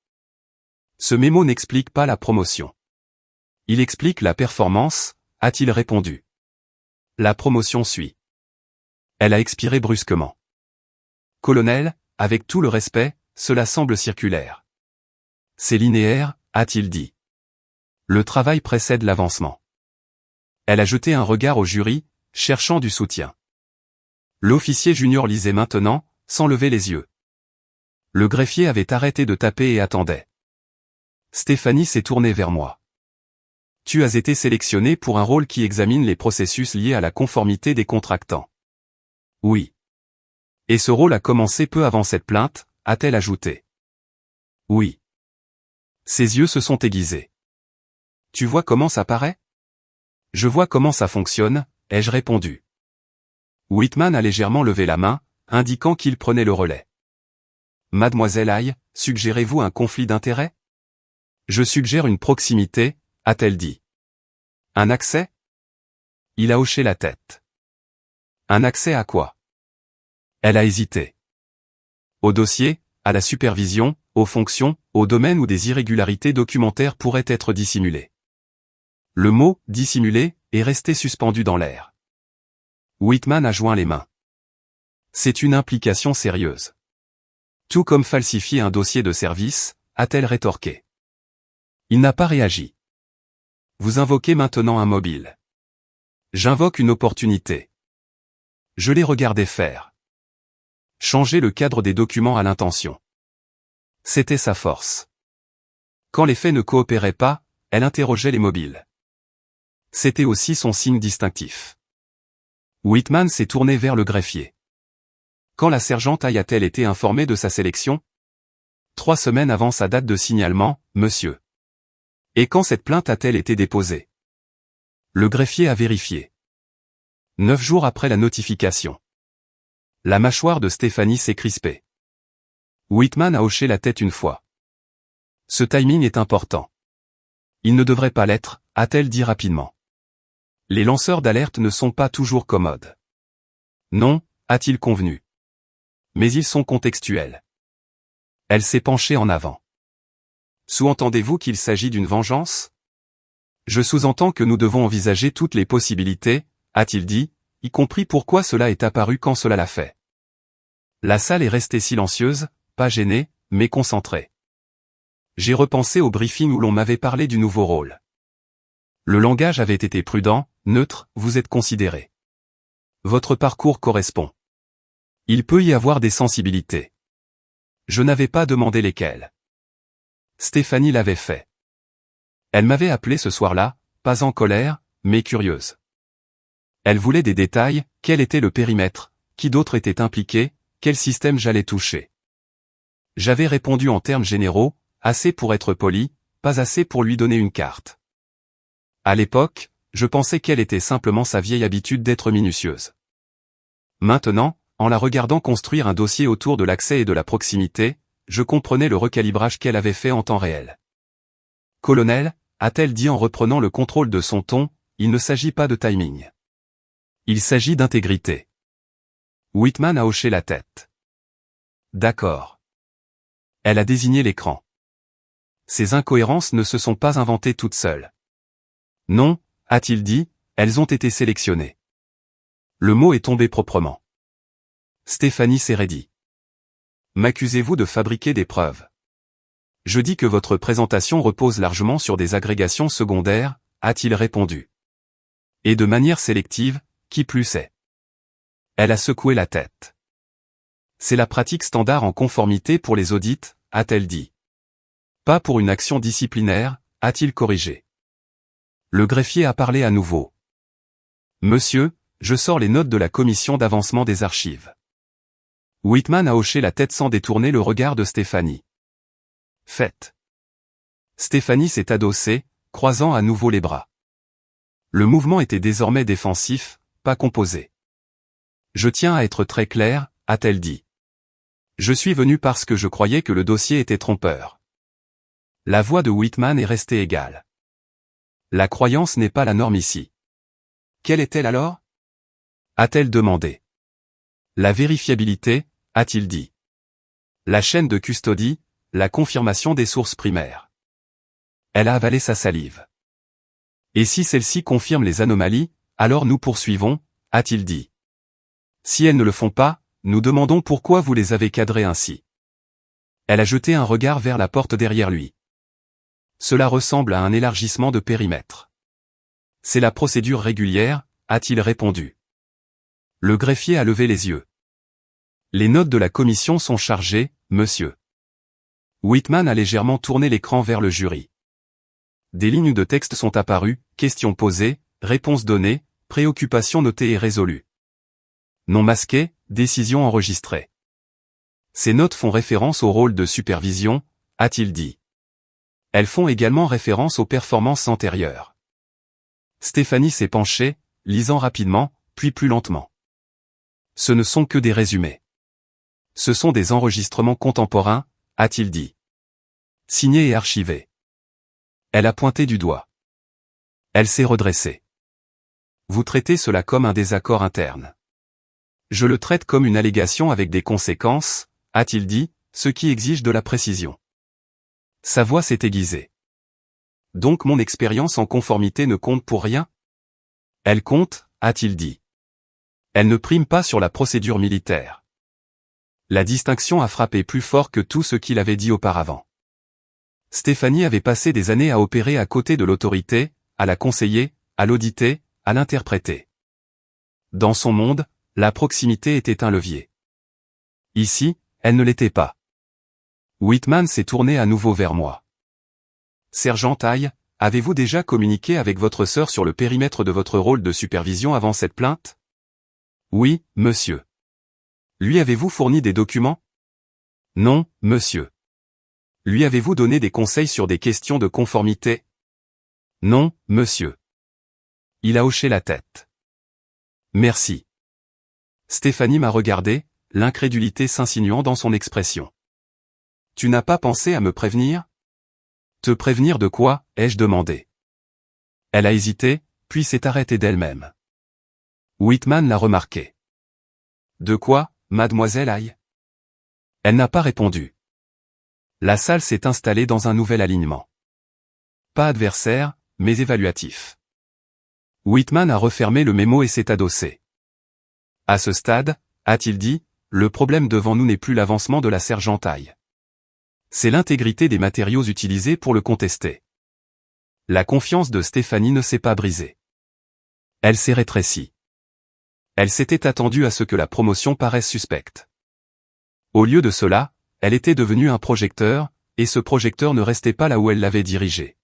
[SPEAKER 1] Ce mémo n'explique pas la promotion. Il explique la performance, a-t-il répondu. La promotion suit. Elle a expiré brusquement. Colonel, avec tout le respect, cela semble circulaire. C'est linéaire, a-t-il dit. Le travail précède l'avancement. Elle a jeté un regard au jury, cherchant du soutien. L'officier junior lisait maintenant, sans lever les yeux. Le greffier avait arrêté de taper et attendait. Stéphanie s'est tournée vers moi. Tu as été sélectionné pour un rôle qui examine les processus liés à la conformité des contractants. Oui. Et ce rôle a commencé peu avant cette plainte, a-t-elle ajouté. Oui. Ses yeux se sont aiguisés. Tu vois comment ça paraît? Je vois comment ça fonctionne, ai-je répondu. Whitman a légèrement levé la main, indiquant qu'il prenait le relais. Mademoiselle Aïe, suggérez-vous un conflit d'intérêts? Je suggère une proximité, a-t-elle dit. Un accès? Il a hoché la tête. Un accès à quoi? Elle a hésité. Au dossier, à la supervision, aux fonctions, au domaine où des irrégularités documentaires pourraient être dissimulées. Le mot « dissimulé » est resté suspendu dans l'air. Whitman a joint les mains. C'est une implication sérieuse. Tout comme falsifier un dossier de service, a-t-elle rétorqué. Il n'a pas réagi. Vous invoquez maintenant un mobile. J'invoque une opportunité. Je l'ai regardé faire. Changer le cadre des documents à l'intention. C'était sa force. Quand les faits ne coopéraient pas, elle interrogeait les mobiles. C'était aussi son signe distinctif. Whitman s'est tourné vers le greffier. Quand la sergente Aïe a-t-elle été informée de sa sélection? 3 semaines avant sa date de signalement, monsieur. Et quand cette plainte a-t-elle été déposée? Le greffier a vérifié. 9 jours après la notification. La mâchoire de Stéphanie s'est crispée. Whitman a hoché la tête une fois. Ce timing est important. Il ne devrait pas l'être, a-t-elle dit rapidement. Les lanceurs d'alerte ne sont pas toujours commodes. Non, a-t-il convenu. Mais ils sont contextuels. Elle s'est penchée en avant. Sous-entendez-vous qu'il s'agit d'une vengeance? Je sous-entends que nous devons envisager toutes les possibilités, a-t-il dit, y compris pourquoi cela est apparu quand cela l'a fait. La salle est restée silencieuse, pas gênée, mais concentrée. J'ai repensé au briefing où l'on m'avait parlé du nouveau rôle. Le langage avait été prudent, neutre, vous êtes considéré. Votre parcours correspond. Il peut y avoir des sensibilités. Je n'avais pas demandé lesquelles. Stéphanie l'avait fait. Elle m'avait appelé ce soir-là, pas en colère, mais curieuse. Elle voulait des détails, quel était le périmètre, qui d'autres étaient impliqués, quel système j'allais toucher. J'avais répondu en termes généraux, assez pour être poli, pas assez pour lui donner une carte. À l'époque, je pensais qu'elle était simplement sa vieille habitude d'être minutieuse. Maintenant, en la regardant construire un dossier autour de l'accès et de la proximité, je comprenais le recalibrage qu'elle avait fait en temps réel. Colonel, a-t-elle dit en reprenant le contrôle de son ton, il ne s'agit pas de timing. Il s'agit d'intégrité. Whitman a hoché la tête. D'accord. Elle a désigné l'écran. Ces incohérences ne se sont pas inventées toutes seules. Non, a-t-il dit, elles ont été sélectionnées. Le mot est tombé proprement. Stéphanie s'est raidie. M'accusez-vous de fabriquer des preuves? Je dis que votre présentation repose largement sur des agrégations secondaires, a-t-il répondu. Et de manière sélective, qui plus est. Elle a secoué la tête. C'est la pratique standard en conformité pour les audits, a-t-elle dit. Pas pour une action disciplinaire, a-t-il corrigé. Le greffier a parlé à nouveau. Monsieur, je sors les notes de la commission d'avancement des archives. Whitman a hoché la tête sans détourner le regard de Stéphanie. Faites. Stéphanie s'est adossée, croisant à nouveau les bras. Le mouvement était désormais défensif, pas composé. Je tiens à être très clair, a-t-elle dit. Je suis venu parce que je croyais que le dossier était trompeur. La voix de Whitman est restée égale. La croyance n'est pas la norme ici. Quelle est-elle alors? A-t-elle demandé. La vérifiabilité, a-t-il dit. La chaîne de custodie, la confirmation des sources primaires. Elle a avalé sa salive. Et si celles-ci confirment les anomalies, alors nous poursuivons, a-t-il dit. Si elles ne le font pas, nous demandons pourquoi vous les avez cadrées ainsi. Elle a jeté un regard vers la porte derrière lui. Cela ressemble à un élargissement de périmètre. C'est la procédure régulière, a-t-il répondu. Le greffier a levé les yeux. Les notes de la commission sont chargées, monsieur. Whitman a légèrement tourné l'écran vers le jury. Des lignes de texte sont apparues, questions posées, réponses données, préoccupations notées et résolues. Non masquées, décisions enregistrées. Ces notes font référence au rôle de supervision, a-t-il dit. Elles font également référence aux performances antérieures. Stéphanie s'est penchée, lisant rapidement, puis plus lentement. Ce ne sont que des résumés. Ce sont des enregistrements contemporains, a-t-il dit. Signés et archivés. Elle a pointé du doigt. Elle s'est redressée. Vous traitez cela comme un désaccord interne. Je le traite comme une allégation avec des conséquences, a-t-il dit, ce qui exige de la précision. Sa voix s'est aiguisée. Donc mon expérience en conformité ne compte pour rien? Elle compte, a-t-il dit. Elle ne prime pas sur la procédure militaire. La distinction a frappé plus fort que tout ce qu'il avait dit auparavant. Stéphanie avait passé des années à opérer à côté de l'autorité, à la conseiller, à l'auditer, à l'interpréter. Dans son monde, la proximité était un levier. Ici, elle ne l'était pas. Whitman s'est tourné à nouveau vers moi. Sergent Taille, avez-vous déjà communiqué avec votre sœur sur le périmètre de votre rôle de supervision avant cette plainte? Oui, monsieur. Lui avez-vous fourni des documents? Non, monsieur. Lui avez-vous donné des conseils sur des questions de conformité? Non, monsieur. Il a hoché la tête. Merci. Stéphanie m'a regardé, l'incrédulité s'insinuant dans son expression. Tu n'as pas pensé à me prévenir? Te prévenir de quoi? Ai-je demandé. Elle a hésité, puis s'est arrêtée d'elle-même. Whitman l'a remarqué. De quoi, mademoiselle Aye? Elle n'a pas répondu. La salle s'est installée dans un nouvel alignement. Pas adversaire, mais évaluatif. Whitman a refermé le mémo et s'est adossé. À ce stade, a-t-il dit, le problème devant nous n'est plus l'avancement de la sergente Aye. C'est l'intégrité des matériaux utilisés pour le contester. La confiance de Stéphanie ne s'est pas brisée. Elle s'est rétrécie. Elle s'était attendue à ce que la promotion paraisse suspecte. Au lieu de cela, elle était devenue un projecteur, et ce projecteur ne restait pas là où elle l'avait dirigé.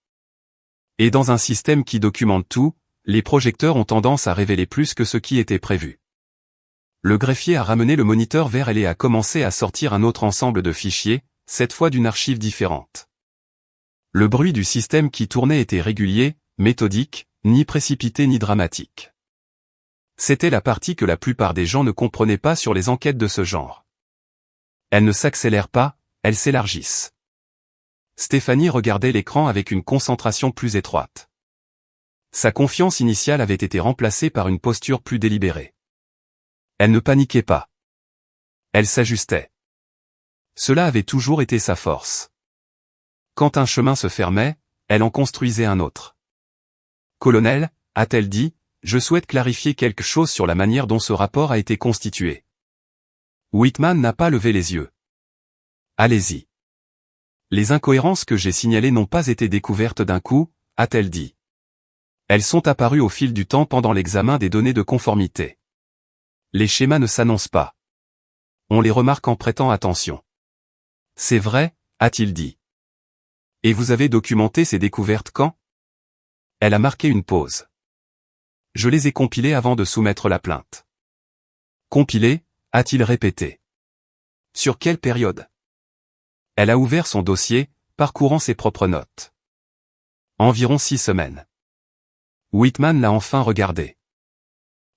[SPEAKER 1] Et dans un système qui documente tout, les projecteurs ont tendance à révéler plus que ce qui était prévu. Le greffier a ramené le moniteur vers elle et a commencé à sortir un autre ensemble de fichiers, cette fois d'une archive différente. Le bruit du système qui tournait était régulier, méthodique, ni précipité ni dramatique. C'était la partie que la plupart des gens ne comprenaient pas sur les enquêtes de ce genre. Elles ne s'accélèrent pas, elles s'élargissent. Stéphanie regardait l'écran avec une concentration plus étroite. Sa confiance initiale avait été remplacée par une posture plus délibérée. Elle ne paniquait pas. Elle s'ajustait. Cela avait toujours été sa force. Quand un chemin se fermait, elle en construisait un autre. « Colonel », a-t-elle dit, « je souhaite clarifier quelque chose sur la manière dont ce rapport a été constitué. » Whitman n'a pas levé les yeux. « Allez-y. » Les incohérences que j'ai signalées n'ont pas été découvertes d'un coup, a-t-elle dit. Elles sont apparues au fil du temps pendant l'examen des données de conformité. Les schémas ne s'annoncent pas. On les remarque en prêtant attention. C'est vrai, a-t-il dit. Et vous avez documenté ces découvertes quand? Elle a marqué une pause. Je les ai compilées avant de soumettre la plainte. Compilées, a-t-il répété. Sur quelle période? Elle a ouvert son dossier, parcourant ses propres notes. Environ 6 semaines. Whitman l'a enfin regardé.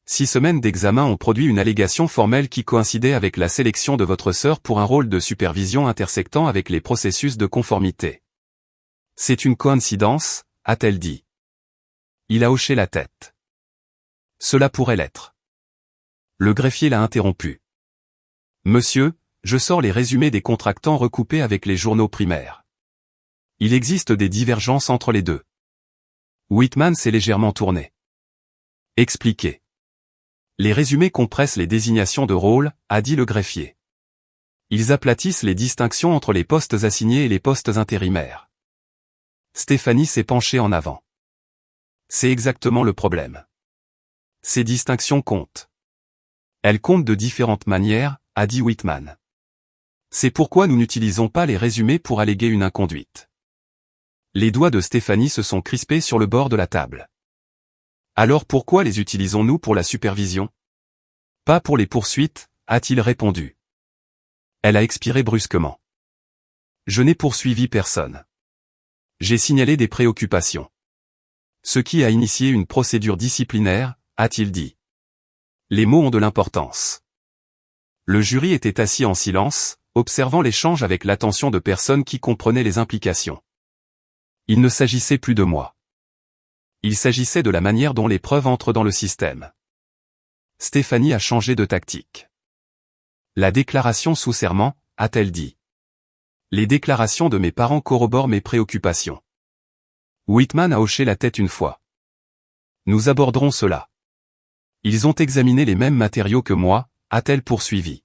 [SPEAKER 1] 6 semaines d'examen ont produit une allégation formelle qui coïncidait avec la sélection de votre sœur pour un rôle de supervision intersectant avec les processus de conformité. C'est une coïncidence, a-t-elle dit. Il a hoché la tête. Cela pourrait l'être. Le greffier l'a interrompu. Monsieur, je sors les résumés des contractants recoupés avec les journaux primaires. Il existe des divergences entre les deux. Whitman s'est légèrement tourné. Expliquez. Les résumés compressent les désignations de rôle, a dit le greffier. Ils aplatissent les distinctions entre les postes assignés et les postes intérimaires. Stéphanie s'est penchée en avant. C'est exactement le problème. Ces distinctions comptent. Elles comptent de différentes manières, a dit Whitman. C'est pourquoi nous n'utilisons pas les résumés pour alléguer une inconduite. Les doigts de Stéphanie se sont crispés sur le bord de la table. Alors pourquoi les utilisons-nous pour la supervision? Pas pour les poursuites, a-t-il répondu. Elle a expiré brusquement. Je n'ai poursuivi personne. J'ai signalé des préoccupations. Ce qui a initié une procédure disciplinaire, a-t-il dit. Les mots ont de l'importance. Le jury était assis en silence, observant l'échange avec l'attention de personnes qui comprenaient les implications. Il ne s'agissait plus de moi. Il s'agissait de la manière dont les preuves entrent dans le système. Stéphanie a changé de tactique. La déclaration sous serment, a-t-elle dit. Les déclarations de mes parents corroborent mes préoccupations. Whitman a hoché la tête une fois. Nous aborderons cela. Ils ont examiné les mêmes matériaux que moi, a-t-elle poursuivi.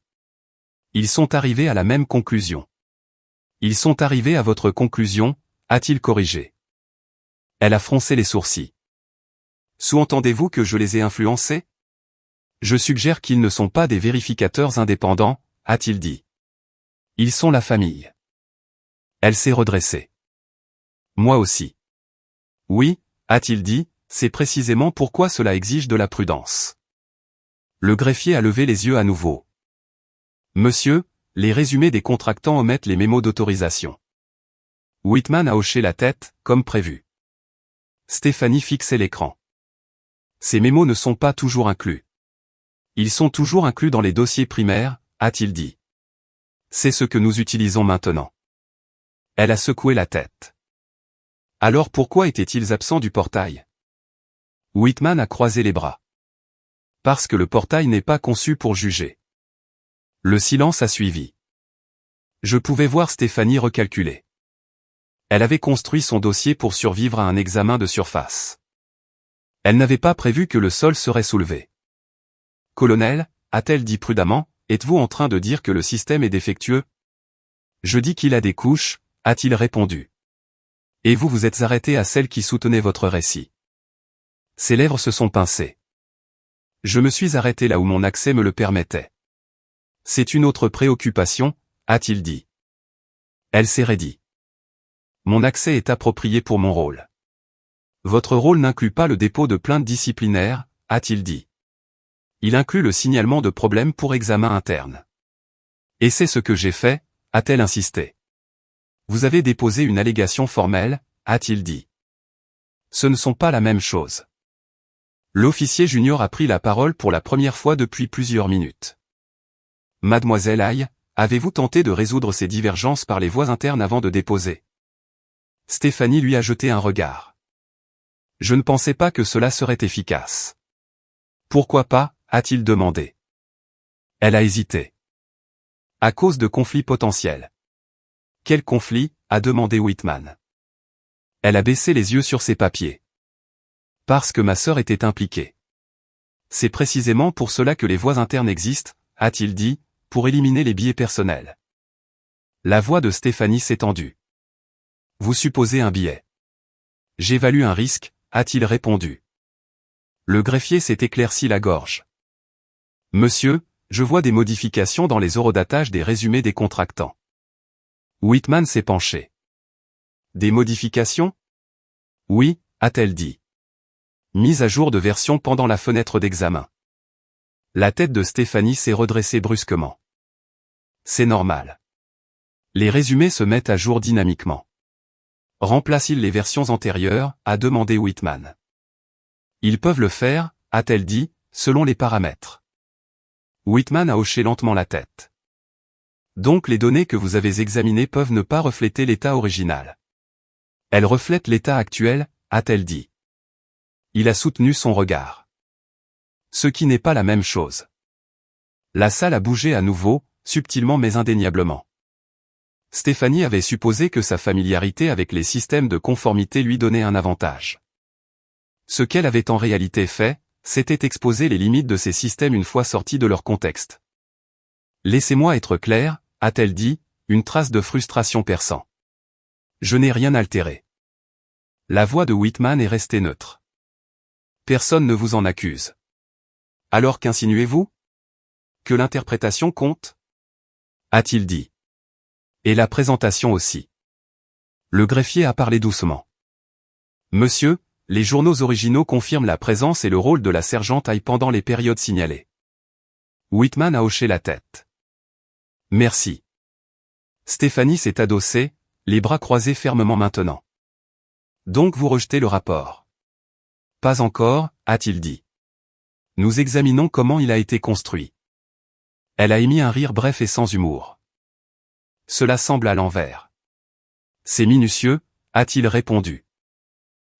[SPEAKER 1] Ils sont arrivés à la même conclusion. Ils sont arrivés à votre conclusion, a-t-il corrigé. Elle a froncé les sourcils. Sous-entendez-vous que je les ai influencés? Je suggère qu'ils ne sont pas des vérificateurs indépendants, a-t-il dit. Ils sont la famille. Elle s'est redressée. Moi aussi. Oui, a-t-il dit, c'est précisément pourquoi cela exige de la prudence. Le greffier a levé les yeux à nouveau. Monsieur, les résumés des contractants omettent les mémos d'autorisation. Whitman a hoché la tête, comme prévu. Stéphanie fixait l'écran. Ces mémos ne sont pas toujours inclus. Ils sont toujours inclus dans les dossiers primaires, a-t-il dit. C'est ce que nous utilisons maintenant. Elle a secoué la tête. Alors pourquoi étaient-ils absents du portail? Whitman a croisé les bras. Parce que le portail n'est pas conçu pour juger. Le silence a suivi. Je pouvais voir Stéphanie recalculer. Elle avait construit son dossier pour survivre à un examen de surface. Elle n'avait pas prévu que le sol serait soulevé. Colonel, a-t-elle dit prudemment, êtes-vous en train de dire que le système est défectueux? Je dis qu'il a des couches, a-t-il répondu. Et vous vous êtes arrêté à celle qui soutenait votre récit. Ses lèvres se sont pincées. Je me suis arrêté là où mon accès me le permettait. C'est une autre préoccupation, a-t-il dit. Elle s'est raidie. Mon accès est approprié pour mon rôle. Votre rôle n'inclut pas le dépôt de plainte disciplinaire, a-t-il dit. Il inclut le signalement de problèmes pour examen interne. Et c'est ce que j'ai fait, a-t-elle insisté. Vous avez déposé une allégation formelle, a-t-il dit. Ce ne sont pas la même chose. L'officier junior a pris la parole pour la première fois depuis plusieurs minutes. Mademoiselle Aye, avez-vous tenté de résoudre ces divergences par les voies internes avant de déposer? Stéphanie lui a jeté un regard. Je ne pensais pas que cela serait efficace. Pourquoi pas, a-t-il demandé. Elle a hésité. À cause de conflits potentiels. Quel conflit, a demandé Whitman. Elle a baissé les yeux sur ses papiers. Parce que ma sœur était impliquée. C'est précisément pour cela que les voies internes existent, a-t-il dit, pour éliminer les biais personnels. La voix de Stéphanie s'est tendue. Vous supposez un biais. J'évalue un risque, a-t-il répondu. Le greffier s'est éclairci la gorge. Monsieur, je vois des modifications dans les horodatage des résumés des contractants. Whitman s'est penché. Des modifications? Oui, a-t-elle dit. Mise à jour de version pendant la fenêtre d'examen. La tête de Stéphanie s'est redressée brusquement. C'est normal. Les résumés se mettent à jour dynamiquement. Remplacent-ils les versions antérieures, a demandé Whitman. Ils peuvent le faire, a-t-elle dit, selon les paramètres. Whitman a hoché lentement la tête. Donc les données que vous avez examinées peuvent ne pas refléter l'état original. Elles reflètent l'état actuel, a-t-elle dit. Il a soutenu son regard. Ce qui n'est pas la même chose. La salle a bougé à nouveau, subtilement mais indéniablement. Stéphanie avait supposé que sa familiarité avec les systèmes de conformité lui donnait un avantage. Ce qu'elle avait en réalité fait, c'était exposer les limites de ces systèmes une fois sortis de leur contexte. Laissez-moi être clair, a-t-elle dit, une trace de frustration perçant. Je n'ai rien altéré. La voix de Whitman est restée neutre. Personne ne vous en accuse. Alors qu'insinuez-vous? Que l'interprétation compte? A-t-il dit. Et la présentation aussi. Le greffier a parlé doucement. Monsieur, les journaux originaux confirment la présence et le rôle de la sergente Aye pendant les périodes signalées. Whitman a hoché la tête. Merci. Stéphanie s'est adossée, les bras croisés fermement maintenant. Donc vous rejetez le rapport? Pas encore, a-t-il dit. Nous examinons comment il a été construit. Elle a émis un rire bref et sans humour. Cela semble à l'envers. C'est minutieux, a-t-il répondu.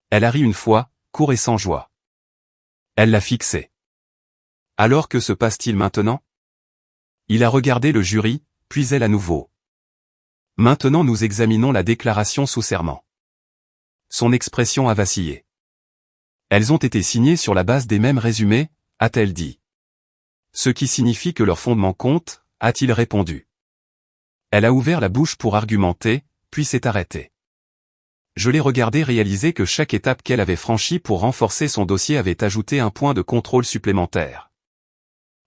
[SPEAKER 1] Elle a ri une fois, court et sans joie. Elle l'a fixé. Alors que se passe-t-il maintenant? Il a regardé le jury, puis elle à nouveau. Maintenant nous examinons la déclaration sous serment. Son expression a vacillé. Elles ont été signées sur la base des mêmes résumés, a-t-elle dit. Ce qui signifie que leur fondement compte, a-t-il répondu. Elle a ouvert la bouche pour argumenter, puis s'est arrêtée. Je l'ai regardé réaliser que chaque étape qu'elle avait franchie pour renforcer son dossier avait ajouté un point de contrôle supplémentaire.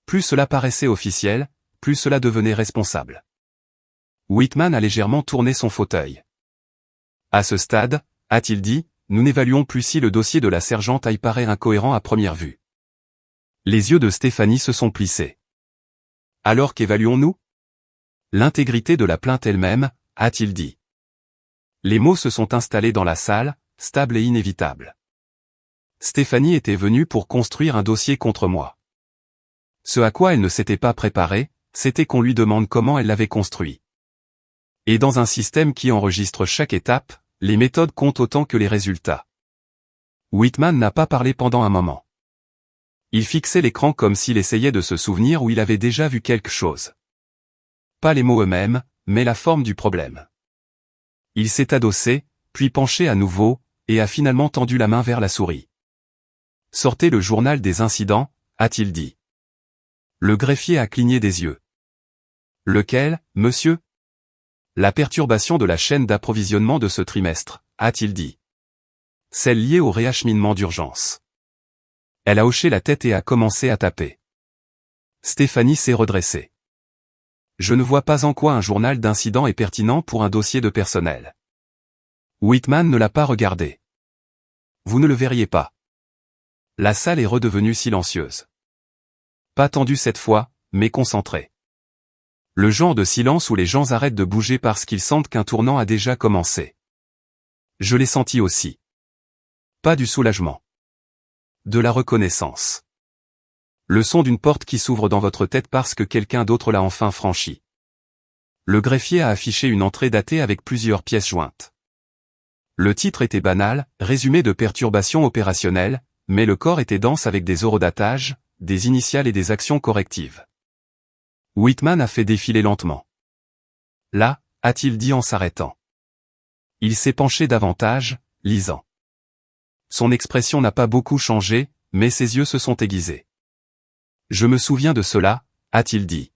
[SPEAKER 1] Plus cela paraissait officiel, plus cela devenait responsable. Whitman a légèrement tourné son fauteuil. À ce stade, a-t-il dit, nous n'évaluons plus si le dossier de la sergente Aye paraît incohérent à première vue. Les yeux de Stéphanie se sont plissés. Alors qu'évaluons-nous? L'intégrité de la plainte elle-même, a-t-il dit. Les mots se sont installés dans la salle, stables et inévitables. Stéphanie était venue pour construire un dossier contre moi. Ce à quoi elle ne s'était pas préparée, c'était qu'on lui demande comment elle l'avait construit. Et dans un système qui enregistre chaque étape, les méthodes comptent autant que les résultats. Whitman n'a pas parlé pendant un moment. Il fixait l'écran comme s'il essayait de se souvenir où il avait déjà vu quelque chose. Pas les mots eux-mêmes, mais la forme du problème. Il s'est adossé, puis penché à nouveau, et a finalement tendu la main vers la souris. « Sortez le journal des incidents », a-t-il dit. Le greffier a cligné des yeux. « Lequel, monsieur ? » « La perturbation de la chaîne d'approvisionnement de ce trimestre », a-t-il dit. « Celle liée au réacheminement d'urgence. » Elle a hoché la tête et a commencé à taper. Stéphanie s'est redressée. « Je ne vois pas en quoi un journal d'incident est pertinent pour un dossier de personnel. » Whitman ne l'a pas regardé. « Vous ne le verriez pas. » La salle est redevenue silencieuse. Pas tendue cette fois, mais concentrée. Le genre de silence où les gens arrêtent de bouger parce qu'ils sentent qu'un tournant a déjà commencé. Je l'ai senti aussi. Pas du soulagement. De la reconnaissance. Le son d'une porte qui s'ouvre dans votre tête parce que quelqu'un d'autre l'a enfin franchie. Le greffier a affiché une entrée datée avec plusieurs pièces jointes. Le titre était banal, résumé de perturbations opérationnelles, mais le corps était dense avec des horodatages, des initiales et des actions correctives. Whitman a fait défiler lentement. Là, a-t-il dit en s'arrêtant. Il s'est penché davantage, lisant. Son expression n'a pas beaucoup changé, mais ses yeux se sont aiguisés. Je me souviens de cela, a-t-il dit.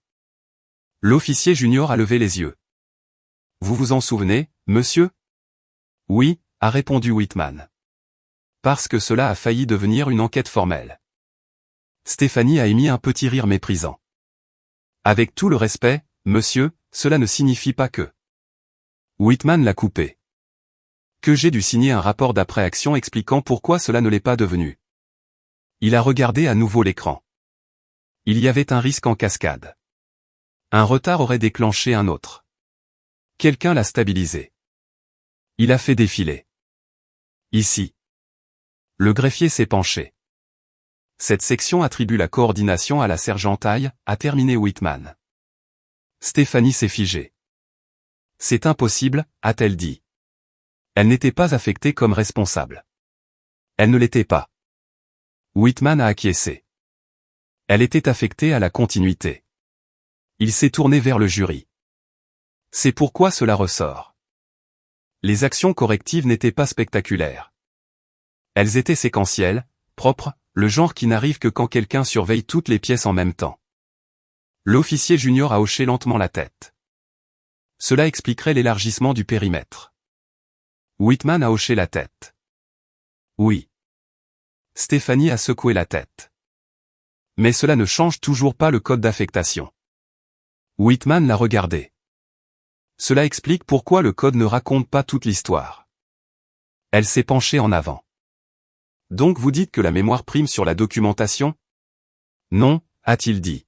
[SPEAKER 1] L'officier junior a levé les yeux. Vous vous en souvenez, monsieur ? Oui, a répondu Whitman. Parce que cela a failli devenir une enquête formelle. Stéphanie a émis un petit rire méprisant. Avec tout le respect, monsieur, cela ne signifie pas que... Whitman l'a coupé. Que j'ai dû signer un rapport d'après-action expliquant pourquoi cela ne l'est pas devenu. Il a regardé à nouveau l'écran. Il y avait un risque en cascade. Un retard aurait déclenché un autre. Quelqu'un l'a stabilisé. Il a fait défiler. Ici. Le greffier s'est penché. Cette section attribue la coordination à la sergentaille, a terminé Whitman. Stéphanie s'est figée. C'est impossible, a-t-elle dit. Elle n'était pas affectée comme responsable. Elle ne l'était pas. Whitman a acquiescé. Elle était affectée à la continuité. Il s'est tourné vers le jury. C'est pourquoi cela ressort. Les actions correctives n'étaient pas spectaculaires. Elles étaient séquentielles, propres, le genre qui n'arrive que quand quelqu'un surveille toutes les pièces en même temps. L'officier junior a hoché lentement la tête. Cela expliquerait l'élargissement du périmètre. Whitman a hoché la tête. Oui. Stéphanie a secoué la tête. Mais cela ne change toujours pas le code d'affectation. Whitman l'a regardé. Cela explique pourquoi le code ne raconte pas toute l'histoire. Elle s'est penchée en avant. Donc vous dites que la mémoire prime sur la documentation ? Non, a-t-il dit.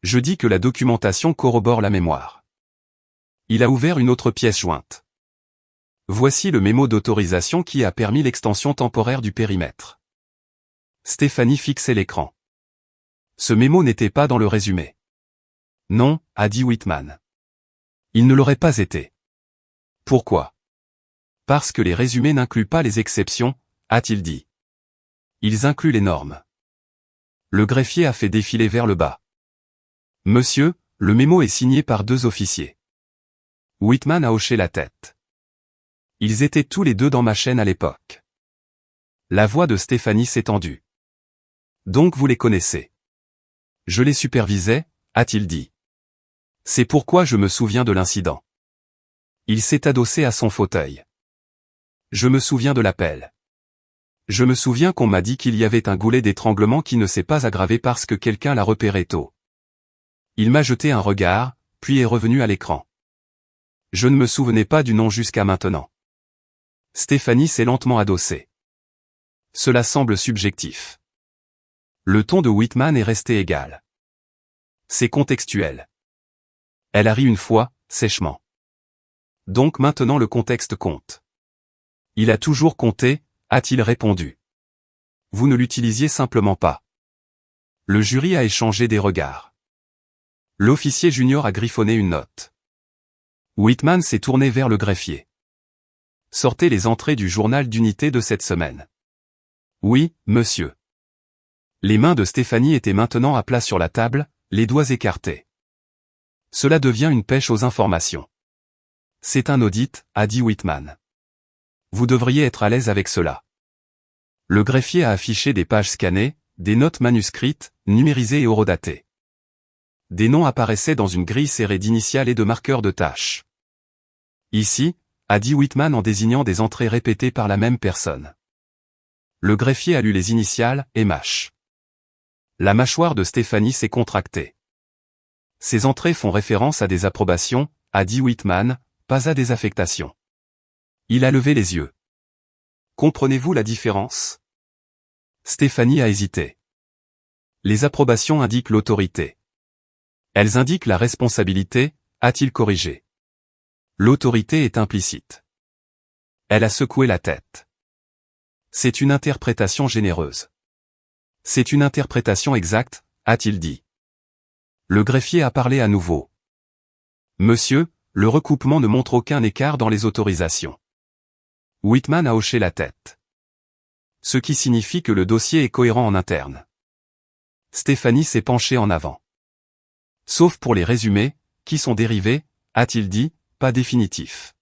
[SPEAKER 1] Je dis que la documentation corrobore la mémoire. Il a ouvert une autre pièce jointe. Voici le mémo d'autorisation qui a permis l'extension temporaire du périmètre. Stéphanie fixait l'écran. Ce mémo n'était pas dans le résumé. Non, a dit Whitman. Il ne l'aurait pas été. Pourquoi ? Parce que les résumés n'incluent pas les exceptions, a-t-il dit. Ils incluent les normes. Le greffier a fait défiler vers le bas. Monsieur, le mémo est signé par 2 officiers. Whitman a hoché la tête. Ils étaient tous les 2 dans ma chaîne à l'époque. La voix de Stéphanie s'est tendue. Donc vous les connaissez. Je les supervisais, a-t-il dit. C'est pourquoi je me souviens de l'incident. Il s'est adossé à son fauteuil. Je me souviens de l'appel. Je me souviens qu'on m'a dit qu'il y avait un goulet d'étranglement qui ne s'est pas aggravé parce que quelqu'un l'a repéré tôt. Il m'a jeté un regard, puis est revenu à l'écran. Je ne me souvenais pas du nom jusqu'à maintenant. Stéphanie s'est lentement adossée. Cela semble subjectif. Le ton de Whitman est resté égal. C'est contextuel. Elle a ri une fois, sèchement. Donc maintenant le contexte compte. Il a toujours compté, a-t-il répondu. Vous ne l'utilisiez simplement pas. Le jury a échangé des regards. L'officier junior a griffonné une note. Whitman s'est tourné vers le greffier. Sortez les entrées du journal d'unité de cette semaine. Oui, monsieur. Les mains de Stéphanie étaient maintenant à plat sur la table, les doigts écartés. Cela devient une pêche aux informations. C'est un audit, a dit Whitman. Vous devriez être à l'aise avec cela. Le greffier a affiché des pages scannées, des notes manuscrites, numérisées et horodatées. Des noms apparaissaient dans une grille serrée d'initiales et de marqueurs de tâches. Ici, a dit Whitman en désignant des entrées répétées par la même personne. Le greffier a lu les initiales, MH. La mâchoire de Stéphanie s'est contractée. Ces entrées font référence à des approbations, a dit Whitman, pas à des affectations. Il a levé les yeux. Comprenez-vous la différence? Stéphanie a hésité. Les approbations indiquent l'autorité. Elles indiquent la responsabilité, a-t-il corrigé. L'autorité est implicite. Elle a secoué la tête. C'est une interprétation généreuse. C'est une interprétation exacte, a-t-il dit. Le greffier a parlé à nouveau. Monsieur, le recoupement ne montre aucun écart dans les autorisations. Whitman a hoché la tête. Ce qui signifie que le dossier est cohérent en interne. Stéphanie s'est penchée en avant. Sauf pour les résumés, qui sont dérivés, a-t-il dit, pas définitifs.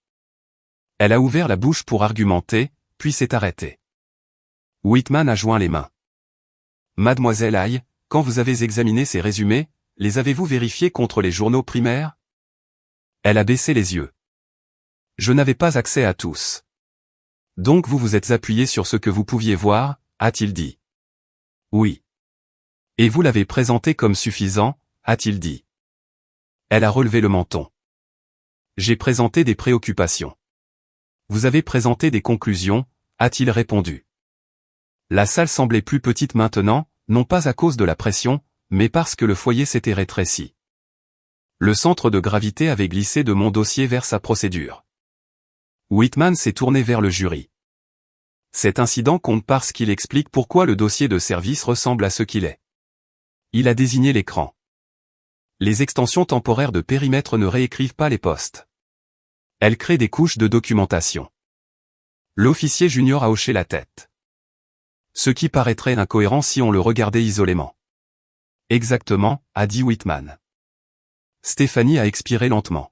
[SPEAKER 1] Elle a ouvert la bouche pour argumenter, puis s'est arrêtée. Whitman a joint les mains. Mademoiselle Aye, quand vous avez examiné ces résumés, les avez-vous vérifiés contre les journaux primaires? Elle a baissé les yeux. Je n'avais pas accès à tous. Donc vous vous êtes appuyé sur ce que vous pouviez voir, a-t-il dit. Oui. Et vous l'avez présenté comme suffisant, a-t-il dit. Elle a relevé le menton. J'ai présenté des préoccupations. Vous avez présenté des conclusions, a-t-il répondu. La salle semblait plus petite maintenant, non pas à cause de la pression, mais parce que le foyer s'était rétréci. Le centre de gravité avait glissé de mon dossier vers sa procédure. Whitman s'est tourné vers le jury. Cet incident compte parce qu'il explique pourquoi le dossier de service ressemble à ce qu'il est. Il a désigné l'écran. Les extensions temporaires de périmètre ne réécrivent pas les postes. Elles créent des couches de documentation. L'officier junior a hoché la tête. Ce qui paraîtrait incohérent si on le regardait isolément. Exactement, a dit Whitman. Stéphanie a expiré lentement.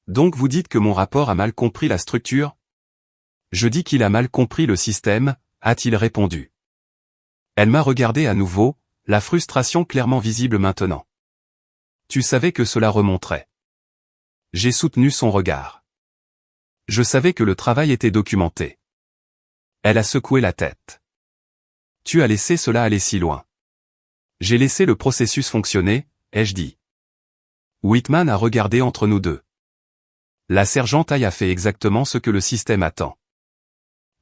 [SPEAKER 1] Donc vous dites que mon rapport a mal compris la structure? Je dis qu'il a mal compris le système, a-t-il répondu. Elle m'a regardé à nouveau, la frustration clairement visible maintenant. Tu savais que cela remonterait. J'ai soutenu son regard. Je savais que le travail était documenté. Elle a secoué la tête. Tu as laissé cela aller si loin. J'ai laissé le processus fonctionner, ai-je dit. Whitman a regardé entre nous deux. La sergente Aye a fait exactement ce que le système attend.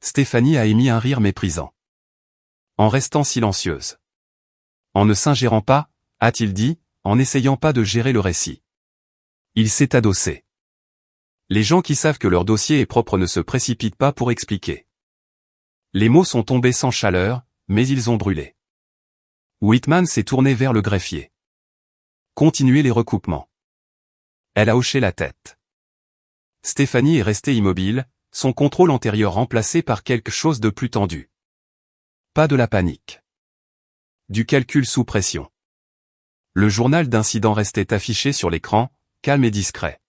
[SPEAKER 1] Stéphanie a émis un rire méprisant. En restant silencieuse. En ne s'ingérant pas, a-t-il dit, en n'essayant pas de gérer le récit. Il s'est adossé. Les gens qui savent que leur dossier est propre ne se précipitent pas pour expliquer. Les mots sont tombés sans chaleur, mais ils ont brûlé. Whitman s'est tourné vers le greffier. Continuez les recoupements. Elle a hoché la tête. Stéphanie est restée immobile, son contrôle antérieur remplacé par quelque chose de plus tendu. Pas de la panique. Du calcul sous pression. Le journal d'incident restait affiché sur l'écran, calme et discret.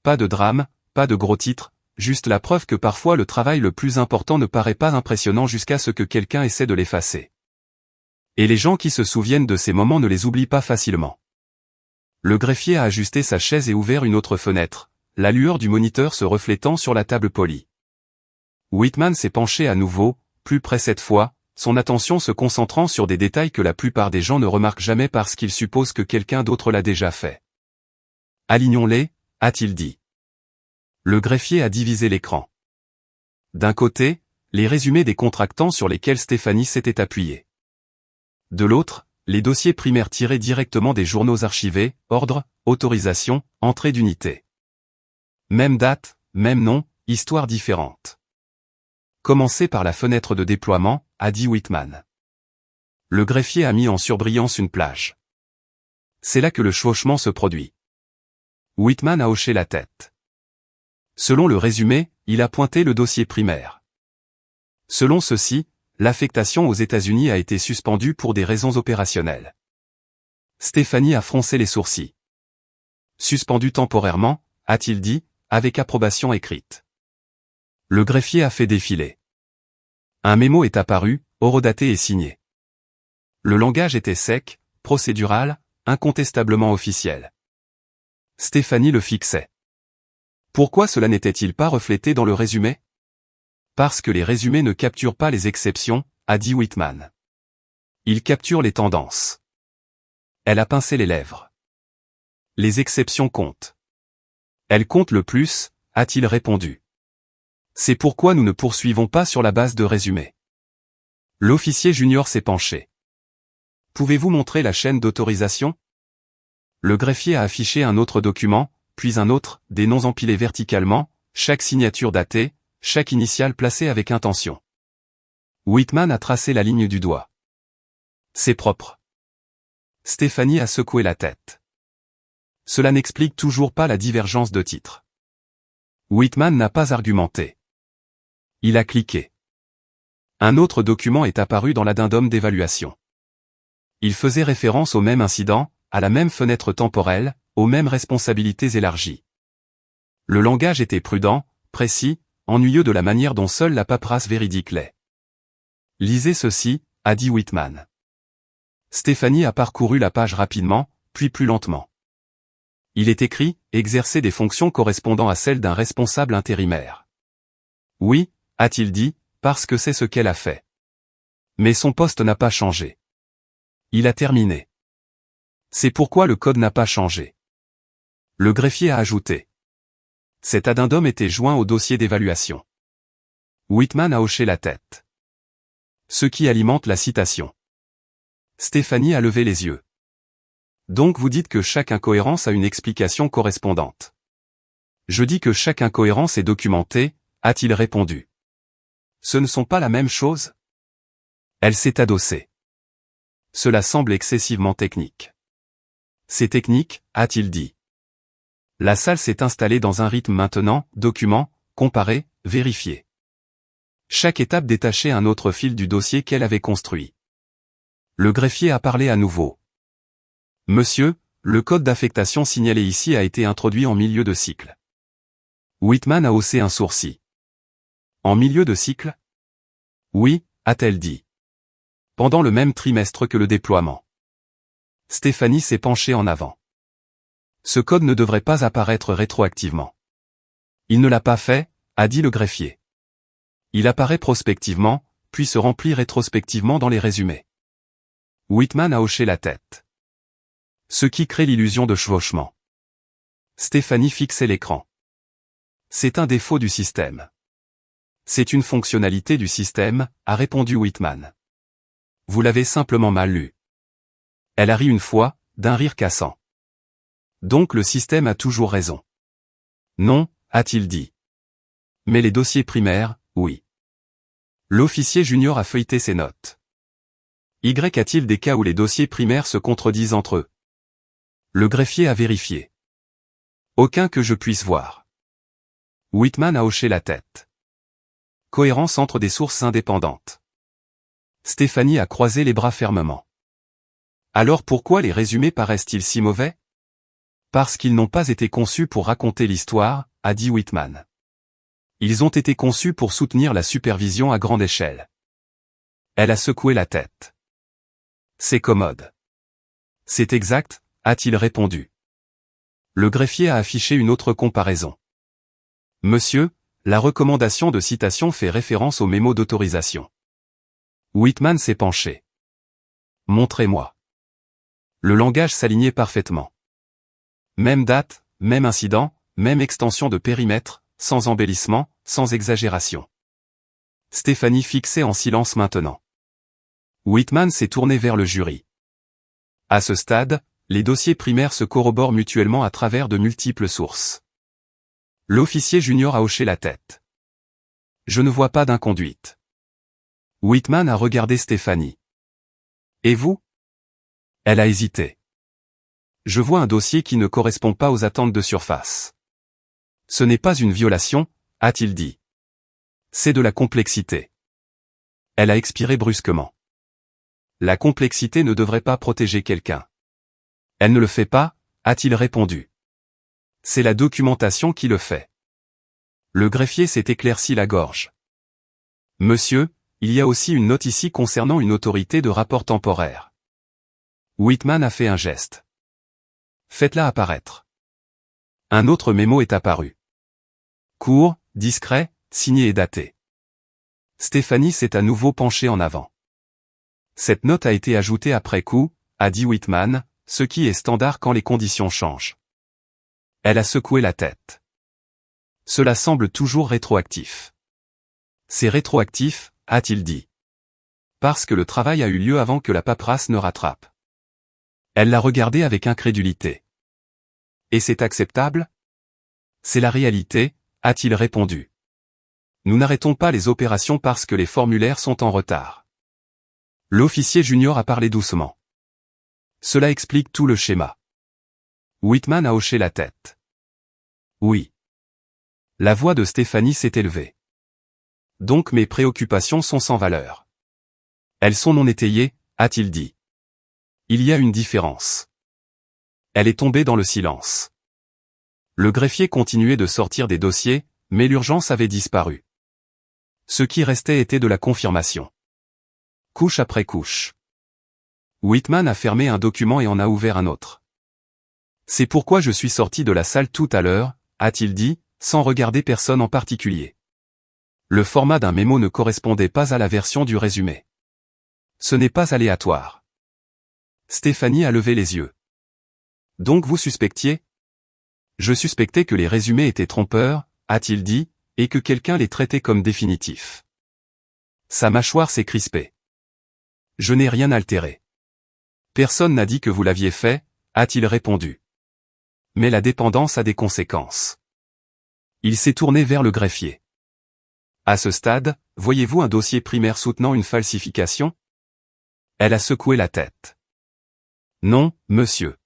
[SPEAKER 1] Pas de drame, pas de gros titres, juste la preuve que parfois le travail le plus important ne paraît pas impressionnant jusqu'à ce que quelqu'un essaie de l'effacer. Et les gens qui se souviennent de ces moments ne les oublient pas facilement. Le greffier a ajusté sa chaise et ouvert une autre fenêtre, la lueur du moniteur se reflétant sur la table polie. Whitman s'est penché à nouveau, plus près cette fois, son attention se concentrant sur des détails que la plupart des gens ne remarquent jamais parce qu'ils supposent que quelqu'un d'autre l'a déjà fait. Alignons-les, a-t-il dit. Le greffier a divisé l'écran. D'un côté, les résumés des contractants sur lesquels Stéphanie s'était appuyée. De l'autre, les dossiers primaires tirés directement des journaux archivés, ordre, autorisation, entrée d'unité. Même date, même nom, histoire différente. Commencez par la fenêtre de déploiement, a dit Whitman. Le greffier a mis en surbrillance une plage. C'est là que le chevauchement se produit. Whitman a hoché la tête. Selon le résumé, il a pointé le dossier primaire. Selon ceci, l'affectation aux États-Unis a été suspendue pour des raisons opérationnelles. Stéphanie a froncé les sourcils. Suspendu temporairement, a-t-il dit, avec approbation écrite. Le greffier a fait défiler. Un mémo est apparu, horodaté et signé. Le langage était sec, procédural, incontestablement officiel. Stéphanie le fixait. Pourquoi cela n'était-il pas reflété dans le résumé? Parce que les résumés ne capturent pas les exceptions, a dit Whitman. Ils capturent les tendances. Elle a pincé les lèvres. Les exceptions comptent. Elles comptent le plus, a-t-il répondu. C'est pourquoi nous ne poursuivons pas sur la base de résumés. L'officier junior s'est penché. Pouvez-vous montrer la chaîne d'autorisation? Le greffier a affiché un autre document, puis un autre, des noms empilés verticalement, chaque signature datée, chaque initiale placée avec intention. Whitman a tracé la ligne du doigt. C'est propre. Stéphanie a secoué la tête. Cela n'explique toujours pas la divergence de titre. Whitman n'a pas argumenté. Il a cliqué. Un autre document est apparu dans l'addendum d'évaluation. Il faisait référence au même incident, à la même fenêtre temporelle, aux mêmes responsabilités élargies. Le langage était prudent, précis, ennuyeux de la manière dont seule la paperasse véridique l'est. Lisez ceci, a dit Whitman. Stéphanie a parcouru la page rapidement, puis plus lentement. Il est écrit « Exercer des fonctions correspondant à celles d'un responsable intérimaire ». Oui, a-t-il dit, parce que c'est ce qu'elle a fait. Mais son poste n'a pas changé. Il a terminé. C'est pourquoi le code n'a pas changé. Le greffier a ajouté. Cet addendum était joint au dossier d'évaluation. Whitman a hoché la tête. Ce qui alimente la citation. Stéphanie a levé les yeux. Donc vous dites que chaque incohérence a une explication correspondante. Je dis que chaque incohérence est documentée, a-t-il répondu. Ce ne sont pas la même chose? Elle s'est adossée. Cela semble excessivement technique. C'est technique, a-t-il dit. La salle s'est installée dans un rythme maintenant, document, comparé, vérifié. Chaque étape détachait un autre fil du dossier qu'elle avait construit. Le greffier a parlé à nouveau. Monsieur, le code d'affectation signalé ici a été introduit en milieu de cycle. Whitman a haussé un sourcil. En milieu de cycle? Oui, a-t-elle dit. Pendant le même trimestre que le déploiement. Stéphanie s'est penchée en avant. Ce code ne devrait pas apparaître rétroactivement. Il ne l'a pas fait, a dit le greffier. Il apparaît prospectivement, puis se remplit rétrospectivement dans les résumés. Whitman a hoché la tête. Ce qui crée l'illusion de chevauchement. Stéphanie fixait l'écran. C'est un défaut du système. C'est une fonctionnalité du système, a répondu Whitman. Vous l'avez simplement mal lu. Elle a ri une fois, d'un rire cassant. Donc le système a toujours raison. Non, a-t-il dit. Mais les dossiers primaires, oui. L'officier junior a feuilleté ses notes. Y a-t-il des cas où les dossiers primaires se contredisent entre eux? Le greffier a vérifié. Aucun que je puisse voir. Whitman a hoché la tête. Cohérence entre des sources indépendantes. Stéphanie a croisé les bras fermement. Alors pourquoi les résumés paraissent-ils si mauvais? Parce qu'ils n'ont pas été conçus pour raconter l'histoire, a dit Whitman. Ils ont été conçus pour soutenir la supervision à grande échelle. Elle a secoué la tête. C'est commode. C'est exact, a-t-il répondu. Le greffier a affiché une autre comparaison. Monsieur, la recommandation de citation fait référence au mémo d'autorisation. Whitman s'est penché. Montrez-moi. Le langage s'alignait parfaitement. Même date, même incident, même extension de périmètre, sans embellissement, sans exagération. Stéphanie fixait en silence maintenant. Whitman s'est tourné vers le jury. À ce stade, les dossiers primaires se corroborent mutuellement à travers de multiples sources. L'officier junior a hoché la tête. Je ne vois pas d'inconduite. Whitman a regardé Stéphanie. Et vous? Elle a hésité. Je vois un dossier qui ne correspond pas aux attentes de surface. Ce n'est pas une violation, a-t-il dit. C'est de la complexité. Elle a expiré brusquement. La complexité ne devrait pas protéger quelqu'un. Elle ne le fait pas, a-t-il répondu. C'est la documentation qui le fait. Le greffier s'est éclairci la gorge. Monsieur, il y a aussi une note ici concernant une autorité de rapport temporaire. Whitman a fait un geste. Faites-la apparaître. Un autre mémo est apparu. Court, discret, signé et daté. Stéphanie s'est à nouveau penchée en avant. Cette note a été ajoutée après coup, a dit Whitman, ce qui est standard quand les conditions changent. Elle a secoué la tête. Cela semble toujours rétroactif. C'est rétroactif, a-t-il dit. Parce que le travail a eu lieu avant que la paperasse ne rattrape. Elle l'a regardé avec incrédulité. Et c'est acceptable? C'est la réalité, a-t-il répondu. Nous n'arrêtons pas les opérations parce que les formulaires sont en retard. L'officier junior a parlé doucement. Cela explique tout le schéma. Whitman a hoché la tête. Oui. La voix de Stéphanie s'est élevée. Donc mes préoccupations sont sans valeur. Elles sont non étayées, a-t-il dit. Il y a une différence. Elle est tombée dans le silence. Le greffier continuait de sortir des dossiers, mais l'urgence avait disparu. Ce qui restait était de la confirmation. Couche après couche. Whitman a fermé un document et en a ouvert un autre. C'est pourquoi je suis sorti de la salle tout à l'heure, a-t-il dit, sans regarder personne en particulier. Le format d'un mémo ne correspondait pas à la version du résumé. Ce n'est pas aléatoire. Stéphanie a levé les yeux. Donc vous suspectiez? Je suspectais que les résumés étaient trompeurs, a-t-il dit, et que quelqu'un les traitait comme définitifs. Sa mâchoire s'est crispée. Je n'ai rien altéré. Personne n'a dit que vous l'aviez fait, a-t-il répondu. Mais la dépendance a des conséquences. Il s'est tourné vers le greffier. À ce stade, voyez-vous un dossier primaire soutenant une falsification? Elle a secoué la tête. Non, monsieur.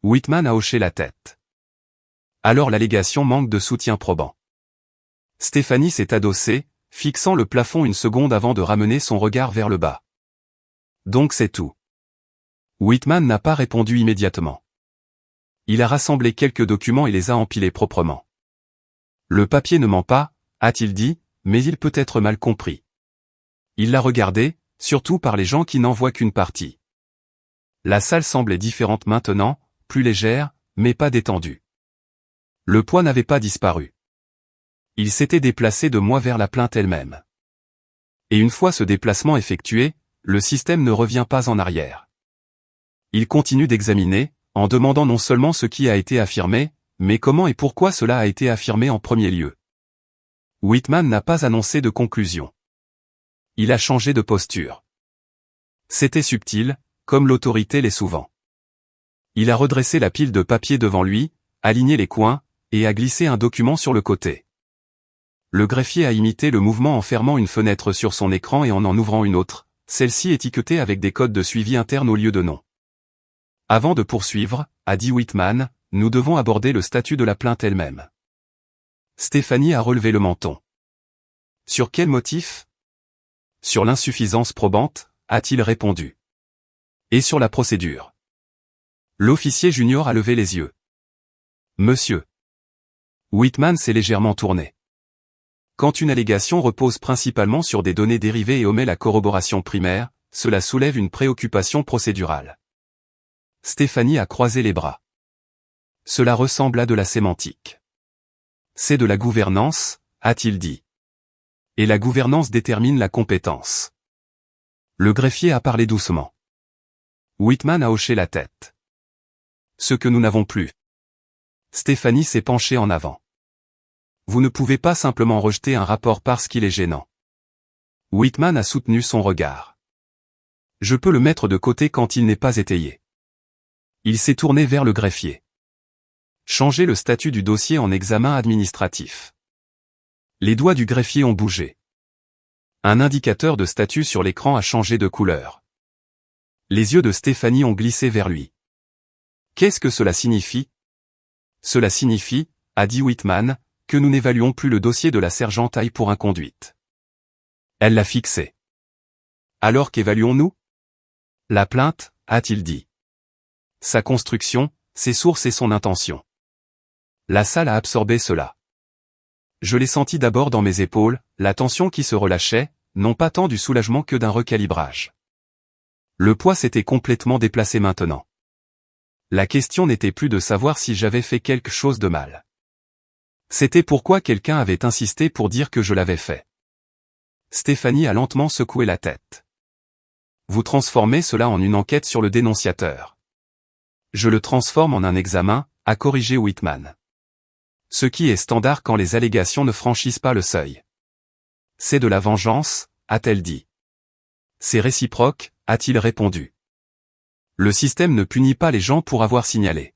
[SPEAKER 1] Whitman a hoché la tête. Alors l'allégation manque de soutien probant. Stéphanie s'est adossée, fixant le plafond une seconde avant de ramener son regard vers le bas. Donc c'est tout. Whitman n'a pas répondu immédiatement. Il a rassemblé quelques documents et les a empilés proprement. Le papier ne ment pas, a-t-il dit, mais il peut être mal compris. Il l'a regardé, surtout par les gens qui n'en voient qu'une partie. La salle semblait différente maintenant, plus légère, mais pas détendue. Le poids n'avait pas disparu. Il s'était déplacé de moi vers la plainte elle-même. Et une fois ce déplacement effectué, le système ne revient pas en arrière. Il continue d'examiner, en demandant non seulement ce qui a été affirmé, mais comment et pourquoi cela a été affirmé en premier lieu. Whitman n'a pas annoncé de conclusion. Il a changé de posture. C'était subtil, comme l'autorité l'est souvent. Il a redressé la pile de papier devant lui, aligné les coins, et a glissé un document sur le côté. Le greffier a imité le mouvement en fermant une fenêtre sur son écran et en ouvrant une autre, celle-ci étiquetée avec des codes de suivi interne au lieu de nom. Avant de poursuivre, a dit Whitman, nous devons aborder le statut de la plainte elle-même. Stéphanie a relevé le menton. Sur quel motif? Sur l'insuffisance probante, a-t-il répondu. Et sur la procédure. L'officier junior a levé les yeux. Monsieur. Whitman s'est légèrement tourné. Quand une allégation repose principalement sur des données dérivées et omet la corroboration primaire, cela soulève une préoccupation procédurale. Stéphanie a croisé les bras. Cela ressemble à de la sémantique. C'est de la gouvernance, a-t-il dit. Et la gouvernance détermine la compétence. Le greffier a parlé doucement. Whitman a hoché la tête. Ce que nous n'avons plus. Stéphanie s'est penchée en avant. Vous ne pouvez pas simplement rejeter un rapport parce qu'il est gênant. Whitman a soutenu son regard. Je peux le mettre de côté quand il n'est pas étayé. Il s'est tourné vers le greffier. Changer le statut du dossier en examen administratif. Les doigts du greffier ont bougé. Un indicateur de statut sur l'écran a changé de couleur. Les yeux de Stéphanie ont glissé vers lui. Qu'est-ce que cela signifie? Cela signifie, a dit Whitman, que nous n'évaluons plus le dossier de la sergente Aille pour inconduite. Elle l'a fixé. Alors qu'évaluons-nous? La plainte, a-t-il dit. Sa construction, ses sources et son intention. La salle a absorbé cela. Je l'ai senti d'abord dans mes épaules, la tension qui se relâchait, non pas tant du soulagement que d'un recalibrage. Le poids s'était complètement déplacé maintenant. La question n'était plus de savoir si j'avais fait quelque chose de mal. C'était pourquoi quelqu'un avait insisté pour dire que je l'avais fait. Stéphanie a lentement secoué la tête. Vous transformez cela en une enquête sur le dénonciateur. Je le transforme en un examen, a corrigé Whitman. Ce qui est standard quand les allégations ne franchissent pas le seuil. C'est de la vengeance, a-t-elle dit. C'est réciproque, a-t-il répondu. Le système ne punit pas les gens pour avoir signalé.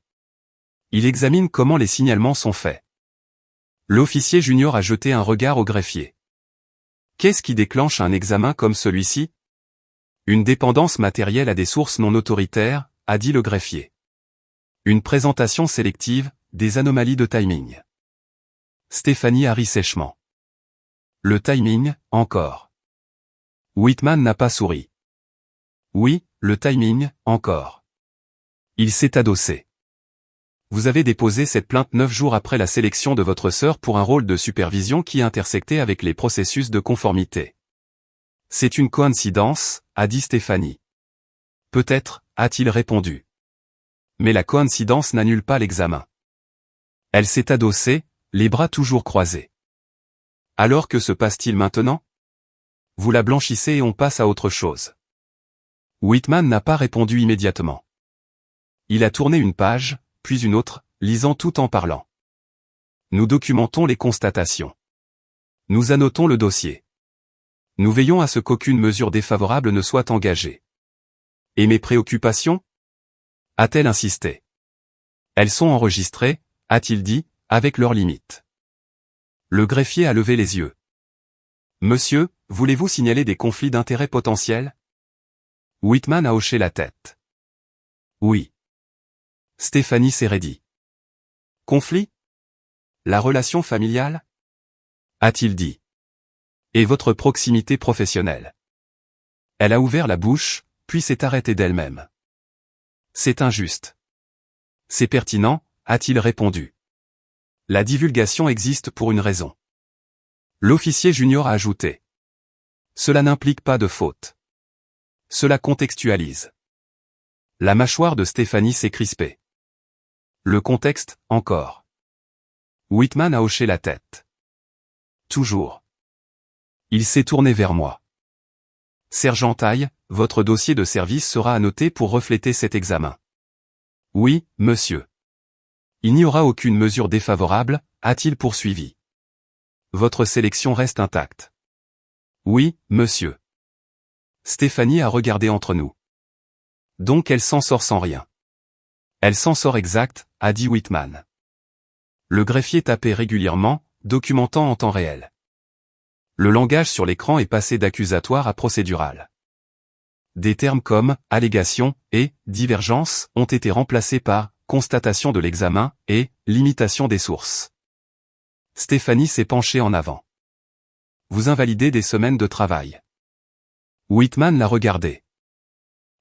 [SPEAKER 1] Il examine comment les signalements sont faits. L'officier junior a jeté un regard au greffier. Qu'est-ce qui déclenche un examen comme celui-ci? Une dépendance matérielle à des sources non autoritaires, a dit le greffier. Une présentation sélective, des anomalies de timing. Stéphanie a ri sèchement. Le timing, encore. Whitman n'a pas souri. Oui, le timing, encore. Il s'est adossé. Vous avez déposé cette plainte 9 jours après la sélection de votre sœur pour un rôle de supervision qui intersectait avec les processus de conformité. C'est une coïncidence, a dit Stéphanie. Peut-être, a-t-il répondu. Mais la coïncidence n'annule pas l'examen. Elle s'est adossée, les bras toujours croisés. Alors que se passe-t-il maintenant? Vous la blanchissez et on passe à autre chose. Whitman n'a pas répondu immédiatement. Il a tourné une page, puis une autre, lisant tout en parlant. Nous documentons les constatations. Nous annotons le dossier. Nous veillons à ce qu'aucune mesure défavorable ne soit engagée. Et mes préoccupations? A-t-elle insisté. Elles sont enregistrées, a-t-il dit, avec leurs limites. Le greffier a levé les yeux. Monsieur, voulez-vous signaler des conflits d'intérêts potentiels? Whitman a hoché la tête. Oui. Stéphanie s'est raidie. Conflit? La relation familiale? A-t-il dit. Et votre proximité professionnelle? Elle a ouvert la bouche, puis s'est arrêtée d'elle-même. C'est injuste. C'est pertinent, a-t-il répondu. La divulgation existe pour une raison. L'officier junior a ajouté. Cela n'implique pas de faute. Cela contextualise. La mâchoire de Stéphanie s'est crispée. Le contexte, encore. Whitman a hoché la tête. Toujours. Il s'est tourné vers moi. Sergent Aille, votre dossier de service sera annoté pour refléter cet examen. Oui, monsieur. Il n'y aura aucune mesure défavorable, a-t-il poursuivi. Votre sélection reste intacte. Oui, monsieur. Stéphanie a regardé entre nous. Donc elle s'en sort sans rien. Elle s'en sort exact, a dit Whitman. Le greffier tapait régulièrement, documentant en temps réel. Le langage sur l'écran est passé d'accusatoire à procédural. Des termes comme « allégation » et « divergence » ont été remplacés par « constatation de l'examen » et « limitation des sources ». Stéphanie s'est penchée en avant. Vous invalidez des semaines de travail. Whitman l'a regardé.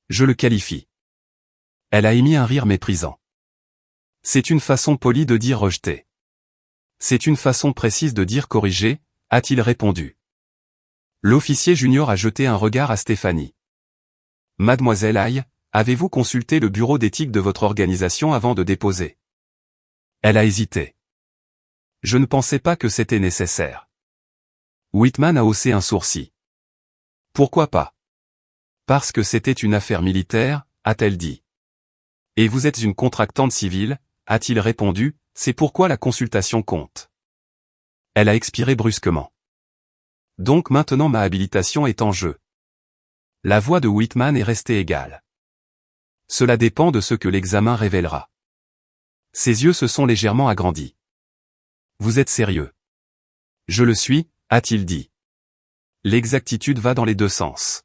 [SPEAKER 1] Je le qualifie. Elle a émis un rire méprisant. C'est une façon polie de dire rejeté. C'est une façon précise de dire corrigé, a-t-il répondu. L'officier junior a jeté un regard à Stéphanie. Mademoiselle Aille, avez-vous consulté le bureau d'éthique de votre organisation avant de déposer? Elle a hésité. Je ne pensais pas que c'était nécessaire. Whitman a haussé un sourcil. Pourquoi pas? Parce que c'était une affaire militaire, a-t-elle dit. Et vous êtes une contractante civile, a-t-il répondu, c'est pourquoi la consultation compte. Elle a expiré brusquement. Donc maintenant ma habilitation est en jeu. La voix de Whitman est restée égale. Cela dépend de ce que l'examen révélera. Ses yeux se sont légèrement agrandis. Vous êtes sérieux? Je le suis, a-t-il dit. L'exactitude va dans les deux sens.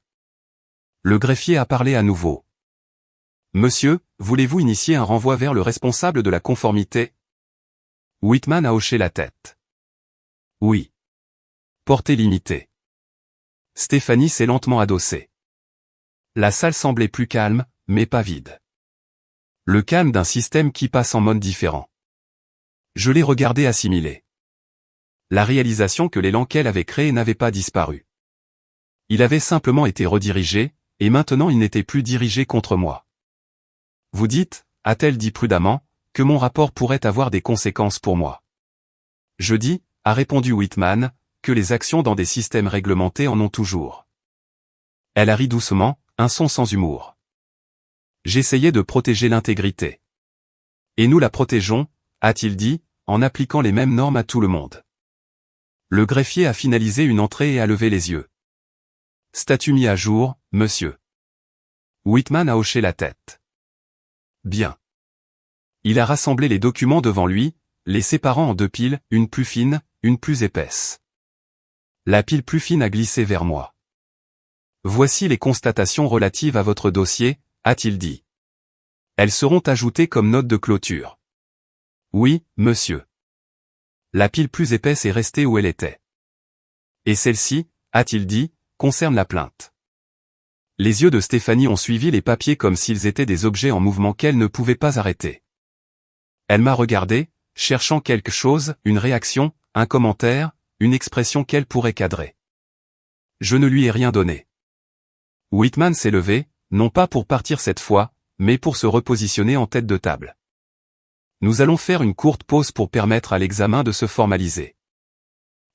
[SPEAKER 1] Le greffier a parlé à nouveau. Monsieur, voulez-vous initier un renvoi vers le responsable de la conformité? Whitman a hoché la tête. Oui. Portée limitée. Stéphanie s'est lentement adossée. La salle semblait plus calme, mais pas vide. Le calme d'un système qui passe en mode différent. Je l'ai regardé assimiler. La réalisation que l'élan qu'elle avait créé n'avait pas disparu. Il avait simplement été redirigé, et maintenant il n'était plus dirigé contre moi. Vous dites, a-t-elle dit prudemment, que mon rapport pourrait avoir des conséquences pour moi. Je dis, a répondu Whitman, que les actions dans des systèmes réglementés en ont toujours. Elle a ri doucement, un son sans humour. J'essayais de protéger l'intégrité. Et nous la protégeons, a-t-il dit, en appliquant les mêmes normes à tout le monde. Le greffier a finalisé une entrée et a levé les yeux. Statut mis à jour, monsieur. Whitman a hoché la tête. Bien. Il a rassemblé les documents devant lui, les séparant en deux piles, une plus fine, une plus épaisse. La pile plus fine a glissé vers moi. Voici les constatations relatives à votre dossier, a-t-il dit. Elles seront ajoutées comme note de clôture. Oui, monsieur. La pile plus épaisse est restée où elle était. Et celle-ci, a-t-il dit, concerne la plainte. Les yeux de Stéphanie ont suivi les papiers comme s'ils étaient des objets en mouvement qu'elle ne pouvait pas arrêter. Elle m'a regardé, cherchant quelque chose, une réaction, un commentaire, une expression qu'elle pourrait cadrer. Je ne lui ai rien donné. Whitman s'est levé, non pas pour partir cette fois, mais pour se repositionner en tête de table. Nous allons faire une courte pause pour permettre à l'examen de se formaliser.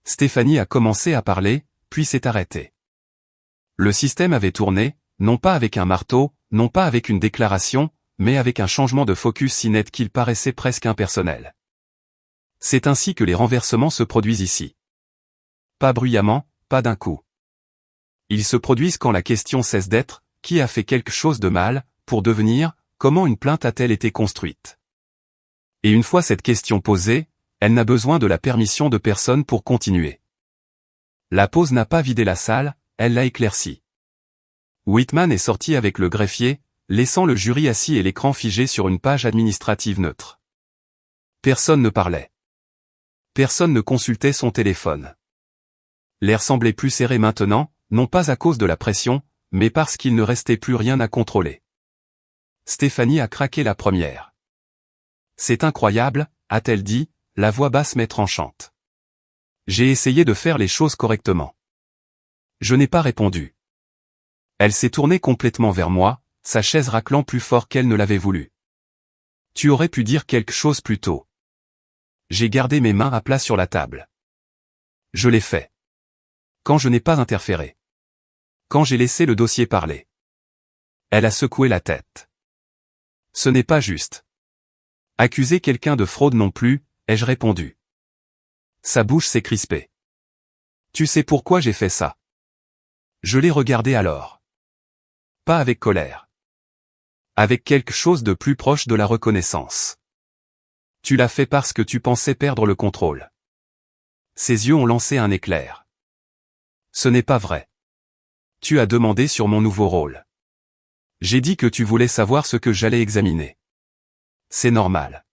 [SPEAKER 1] Stéphanie a commencé à parler, puis s'est arrêtée. Le système avait tourné, non pas avec un marteau, non pas avec une déclaration, mais avec un changement de focus si net qu'il paraissait presque impersonnel. C'est ainsi que les renversements se produisent ici. Pas bruyamment, pas d'un coup. Ils se produisent quand la question cesse d'être « qui a fait quelque chose de mal ?» pour devenir « comment une plainte a-t-elle été construite ?» Et une fois cette question posée, elle n'a besoin de la permission de personne pour continuer. La pause n'a pas vidé la salle, elle l'a éclaircie. Whitman est sorti avec le greffier, laissant le jury assis et l'écran figé sur une page administrative neutre. Personne ne parlait. Personne ne consultait son téléphone. L'air semblait plus serré maintenant, non pas à cause de la pression, mais parce qu'il ne restait plus rien à contrôler. Stéphanie a craqué la première. C'est incroyable, a-t-elle dit, la voix basse mais tranchante. J'ai essayé de faire les choses correctement. Je n'ai pas répondu. Elle s'est tournée complètement vers moi, sa chaise raclant plus fort qu'elle ne l'avait voulu. Tu aurais pu dire quelque chose plus tôt. J'ai gardé mes mains à plat sur la table. Je l'ai fait. Quand je n'ai pas interféré. Quand j'ai laissé le dossier parler. Elle a secoué la tête. Ce n'est pas juste. Accuser quelqu'un de fraude non plus, ai-je répondu. Sa bouche s'est crispée. Tu sais pourquoi j'ai fait ça? Je l'ai regardé alors. Pas avec colère. Avec quelque chose de plus proche de la reconnaissance. Tu l'as fait parce que tu pensais perdre le contrôle. Ses yeux ont lancé un éclair. Ce n'est pas vrai. Tu as demandé sur mon nouveau rôle. J'ai dit que tu voulais savoir ce que j'allais examiner. C'est normal.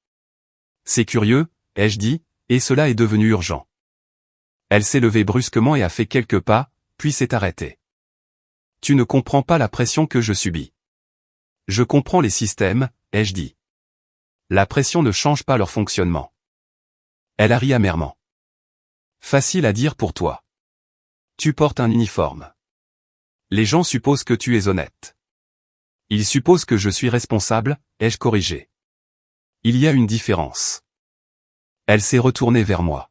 [SPEAKER 1] C'est curieux, ai-je dit, et cela est devenu urgent. Elle s'est levée brusquement et a fait quelques pas, puis s'est arrêtée. Tu ne comprends pas la pression que je subis. Je comprends les systèmes, ai-je dit. La pression ne change pas leur fonctionnement. Elle a ri amèrement. Facile à dire pour toi. Tu portes un uniforme. Les gens supposent que tu es honnête. Ils supposent que je suis responsable, ai-je corrigé. Il y a une différence. Elle s'est retournée vers moi.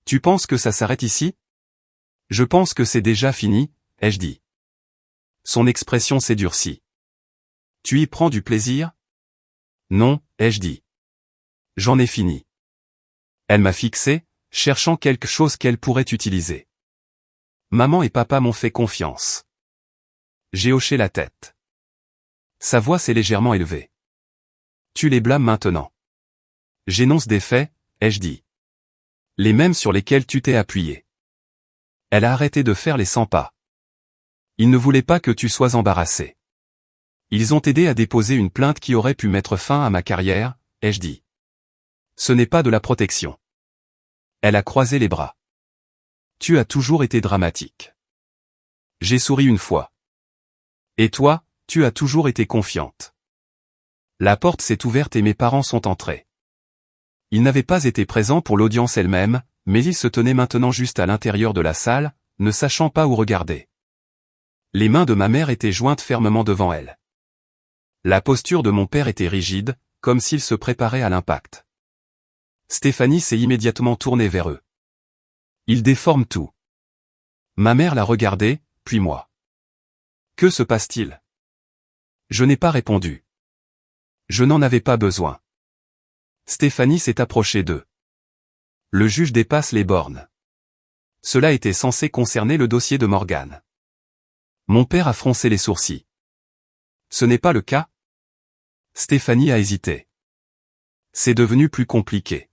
[SPEAKER 1] Tu penses que ça s'arrête ici? Je pense que c'est déjà fini, ai-je dit. Son expression s'est durcie. Tu y prends du plaisir? Non, ai-je dit. J'en ai fini. Elle m'a fixé, cherchant quelque chose qu'elle pourrait utiliser. Maman et papa m'ont fait confiance. J'ai hoché la tête. Sa voix s'est légèrement élevée. Tu les blâmes maintenant. J'énonce des faits, ai-je dit. Les mêmes sur lesquels tu t'es appuyé. Elle a arrêté de faire les 100 pas. Ils ne voulaient pas que tu sois embarrassé. Ils ont aidé à déposer une plainte qui aurait pu mettre fin à ma carrière, ai-je dit. Ce n'est pas de la protection. Elle a croisé les bras. Tu as toujours été dramatique. J'ai souri une fois. Et toi, tu as toujours été confiante. La porte s'est ouverte et mes parents sont entrés. Ils n'avaient pas été présents pour l'audience elle-même, mais ils se tenaient maintenant juste à l'intérieur de la salle, ne sachant pas où regarder. Les mains de ma mère étaient jointes fermement devant elle. La posture de mon père était rigide, comme s'il se préparait à l'impact. Stéphanie s'est immédiatement tournée vers eux. Ils déforment tout. Ma mère l'a regardé, puis moi. Que se passe-t-il? Je n'ai pas répondu. Je n'en avais pas besoin. Stéphanie s'est approchée d'eux. Le juge dépasse les bornes. Cela était censé concerner le dossier de Morgan. Mon père a froncé les sourcils. Ce n'est pas le cas? Stéphanie a hésité. C'est devenu plus compliqué.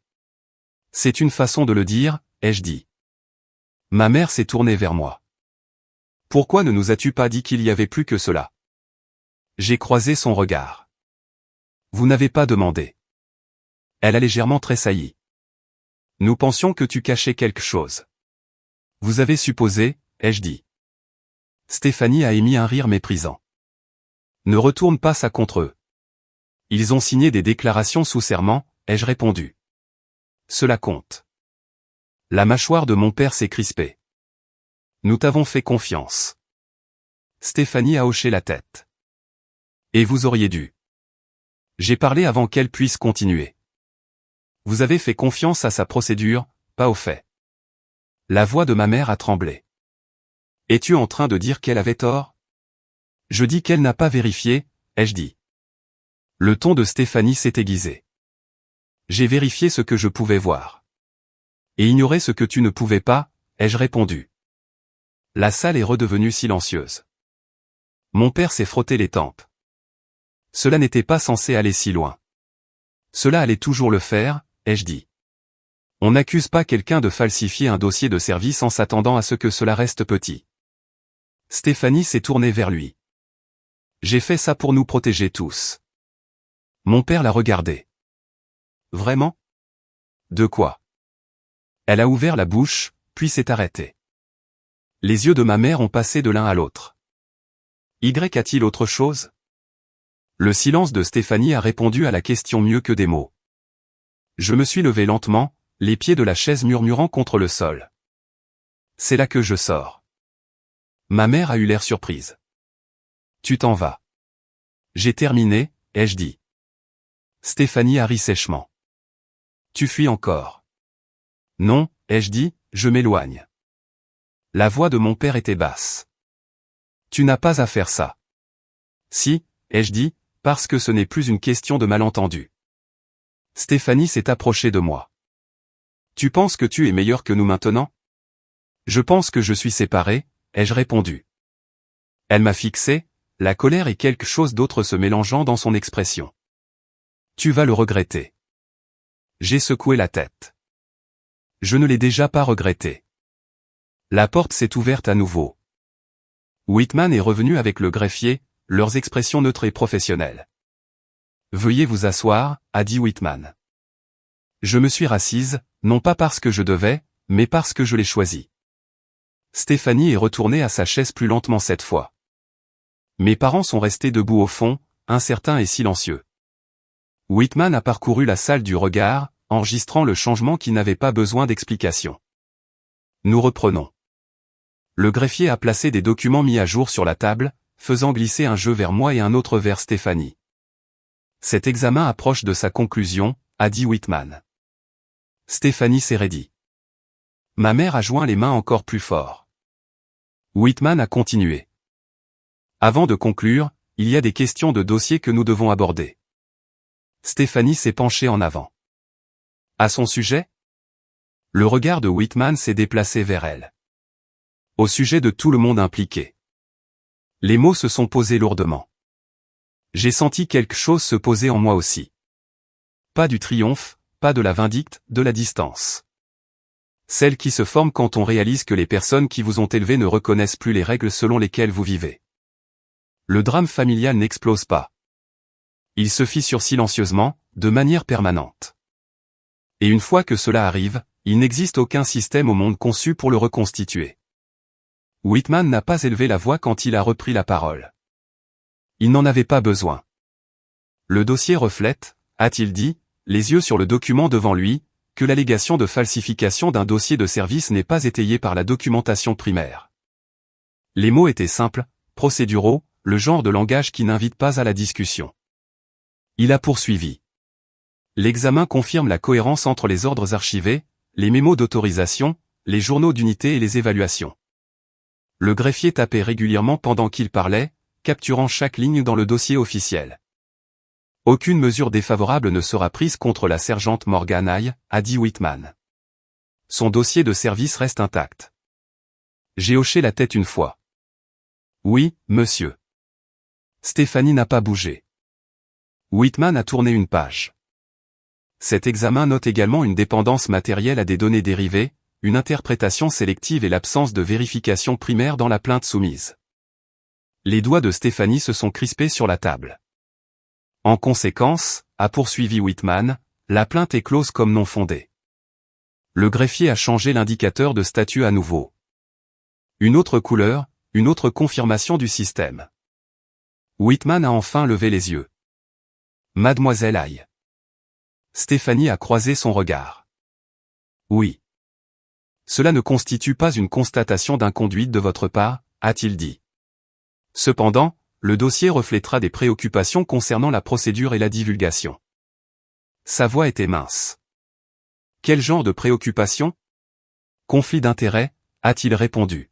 [SPEAKER 1] C'est une façon de le dire, ai-je dit. Ma mère s'est tournée vers moi. Pourquoi ne nous as-tu pas dit qu'il y avait plus que cela? J'ai croisé son regard. Vous n'avez pas demandé. Elle a légèrement tressailli. Nous pensions que tu cachais quelque chose. Vous avez supposé, ai-je dit. Stéphanie a émis un rire méprisant. Ne retourne pas ça contre eux. Ils ont signé des déclarations sous serment, ai-je répondu. Cela compte. La mâchoire de mon père s'est crispée. Nous t'avons fait confiance. Stéphanie a hoché la tête. Et vous auriez dû. J'ai parlé avant qu'elle puisse continuer. Vous avez fait confiance à sa procédure, pas aux faits. La voix de ma mère a tremblé. Es-tu en train de dire qu'elle avait tort? Je dis qu'elle n'a pas vérifié, ai-je dit. Le ton de Stéphanie s'est aiguisé. J'ai vérifié ce que je pouvais voir. Et ignoré ce que tu ne pouvais pas, ai-je répondu. La salle est redevenue silencieuse. Mon père s'est frotté les tempes. Cela n'était pas censé aller si loin. Cela allait toujours le faire, ai-je dit. On n'accuse pas quelqu'un de falsifier un dossier de service en s'attendant à ce que cela reste petit. Stéphanie s'est tournée vers lui. J'ai fait ça pour nous protéger tous. Mon père l'a regardé. Vraiment? De quoi? Elle a ouvert la bouche, puis s'est arrêtée. Les yeux de ma mère ont passé de l'un à l'autre. Y a-t-il autre chose? Le silence de Stéphanie a répondu à la question mieux que des mots. Je me suis levé lentement, les pieds de la chaise murmurant contre le sol. C'est là que je sors. Ma mère a eu l'air surprise. Tu t'en vas. J'ai terminé, ai-je dit. Stéphanie a ri sèchement. Tu fuis encore. Non, ai-je dit, je m'éloigne. La voix de mon père était basse. Tu n'as pas à faire ça. Si, ai-je dit, parce que ce n'est plus une question de malentendu. Stéphanie s'est approchée de moi. Tu penses que tu es meilleur que nous maintenant? Je pense que je suis séparé, ai-je répondu. Elle m'a fixé, la colère et quelque chose d'autre se mélangeant dans son expression. Tu vas le regretter. J'ai secoué la tête. Je ne l'ai déjà pas regretté. La porte s'est ouverte à nouveau. Whitman est revenu avec le greffier, leurs expressions neutres et professionnelles. Veuillez vous asseoir, a dit Whitman. Je me suis rassise, non pas parce que je devais, mais parce que je l'ai choisi. Stéphanie est retournée à sa chaise plus lentement cette fois. Mes parents sont restés debout au fond, incertains et silencieux. Whitman a parcouru la salle du regard, enregistrant le changement qui n'avait pas besoin d'explication. Nous reprenons. Le greffier a placé des documents mis à jour sur la table, faisant glisser un jeu vers moi et un autre vers Stéphanie. Cet examen approche de sa conclusion, a dit Whitman. Stéphanie s'est raidie. Ma mère a joint les mains encore plus fort. Whitman a continué. Avant de conclure, il y a des questions de dossier que nous devons aborder. Stéphanie s'est penchée en avant. À son sujet? Le regard de Whitman s'est déplacé vers elle. Au sujet de tout le monde impliqué. Les mots se sont posés lourdement. J'ai senti quelque chose se poser en moi aussi. Pas du triomphe, pas de la vindicte, de la distance. Celles qui se forment quand on réalise que les personnes qui vous ont élevé ne reconnaissent plus les règles selon lesquelles vous vivez. Le drame familial n'explose pas. Il se fissure silencieusement, de manière permanente. Et une fois que cela arrive, il n'existe aucun système au monde conçu pour le reconstituer. Whitman n'a pas élevé la voix quand il a repris la parole. Il n'en avait pas besoin. Le dossier reflète, a-t-il dit, les yeux sur le document devant lui, que l'allégation de falsification d'un dossier de service n'est pas étayée par la documentation primaire. Les mots étaient simples, procéduraux, le genre de langage qui n'invite pas à la discussion. Il a poursuivi. L'examen confirme la cohérence entre les ordres archivés, les mémos d'autorisation, les journaux d'unité et les évaluations. Le greffier tapait régulièrement pendant qu'il parlait, capturant chaque ligne dans le dossier officiel. Aucune mesure défavorable ne sera prise contre la sergente Morgan Hay, a dit Whitman. Son dossier de service reste intact. J'ai hoché la tête une fois. Oui, monsieur. Stéphanie n'a pas bougé. Whitman a tourné une page. Cet examen note également une dépendance matérielle à des données dérivées, une interprétation sélective et l'absence de vérification primaire dans la plainte soumise. Les doigts de Stéphanie se sont crispés sur la table. En conséquence, a poursuivi Whitman, la plainte est close comme non fondée. Le greffier a changé l'indicateur de statut à nouveau. Une autre couleur, une autre confirmation du système. Whitman a enfin levé les yeux. Mademoiselle Hay. Stéphanie a croisé son regard. Oui. Cela ne constitue pas une constatation d'inconduite de votre part, a-t-il dit. Cependant, le dossier reflètera des préoccupations concernant la procédure et la divulgation. Sa voix était mince. Quel genre de préoccupation? Conflit d'intérêts, a-t-il répondu.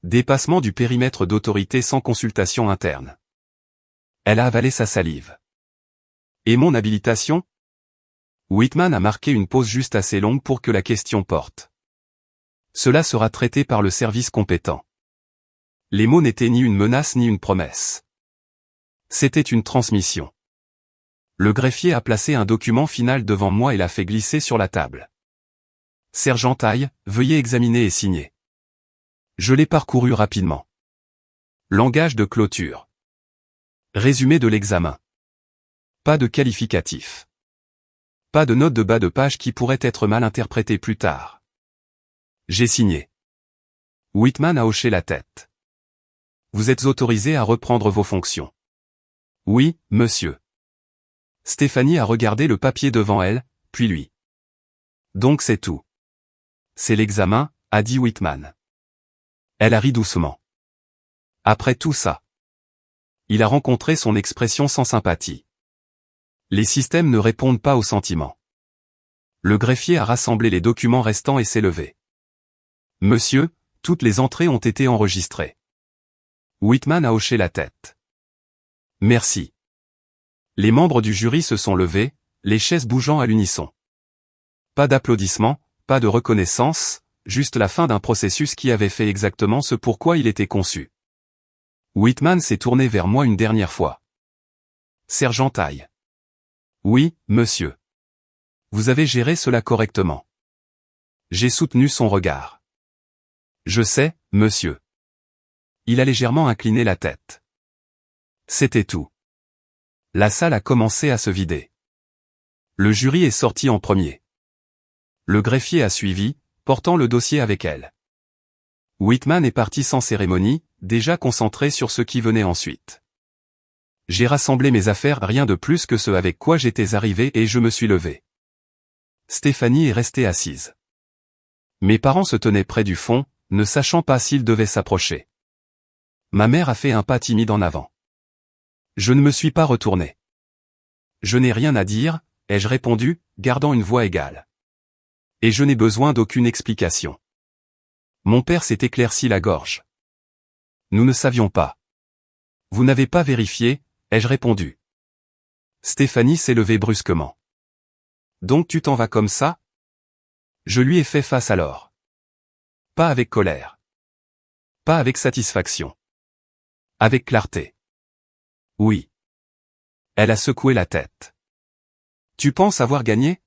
[SPEAKER 1] Dépassement du périmètre d'autorité sans consultation interne. Elle a avalé sa salive. Et mon habilitation? Whitman a marqué une pause juste assez longue pour que la question porte. Cela sera traité par le service compétent. Les mots n'étaient ni une menace ni une promesse. C'était une transmission. Le greffier a placé un document final devant moi et l'a fait glisser sur la table. Sergent Hay, veuillez examiner et signer. Je l'ai parcouru rapidement. Langage de clôture. Résumé de l'examen. Pas de qualificatif. Pas de note de bas de page qui pourrait être mal interprétée plus tard. J'ai signé. Whitman a hoché la tête. Vous êtes autorisé à reprendre vos fonctions. Oui, monsieur. Stéphanie a regardé le papier devant elle, puis lui. Donc c'est tout. C'est l'examen, a dit Whitman. Elle a ri doucement. Après tout ça. Il a rencontré son expression sans sympathie. Les systèmes ne répondent pas aux sentiments. Le greffier a rassemblé les documents restants et s'est levé. Monsieur, toutes les entrées ont été enregistrées. Whitman a hoché la tête. Merci. Les membres du jury se sont levés, les chaises bougeant à l'unisson. Pas d'applaudissements, pas de reconnaissance, juste la fin d'un processus qui avait fait exactement ce pourquoi il était conçu. Whitman s'est tourné vers moi une dernière fois. Sergent Hay. Oui, monsieur. Vous avez géré cela correctement. J'ai soutenu son regard. Je sais, monsieur. Il a légèrement incliné la tête. C'était tout. La salle a commencé à se vider. Le jury est sorti en premier. Le greffier a suivi, portant le dossier avec elle. Whitman est parti sans cérémonie, déjà concentré sur ce qui venait ensuite. J'ai rassemblé mes affaires, rien de plus que ce avec quoi j'étais arrivé et je me suis levé. Stéphanie est restée assise. Mes parents se tenaient près du fond, ne sachant pas s'ils devaient s'approcher. Ma mère a fait un pas timide en avant. Je ne me suis pas retourné. Je n'ai rien à dire, ai-je répondu, gardant une voix égale. Et je n'ai besoin d'aucune explication. Mon père s'est éclairci la gorge. Nous ne savions pas. Vous n'avez pas vérifié, ai-je répondu. Stéphanie s'est levée brusquement. Donc tu t'en vas comme ça? Je lui ai fait face alors. Pas avec colère. Pas avec satisfaction. Avec clarté. Oui. Elle a secoué la tête. Tu penses avoir gagné?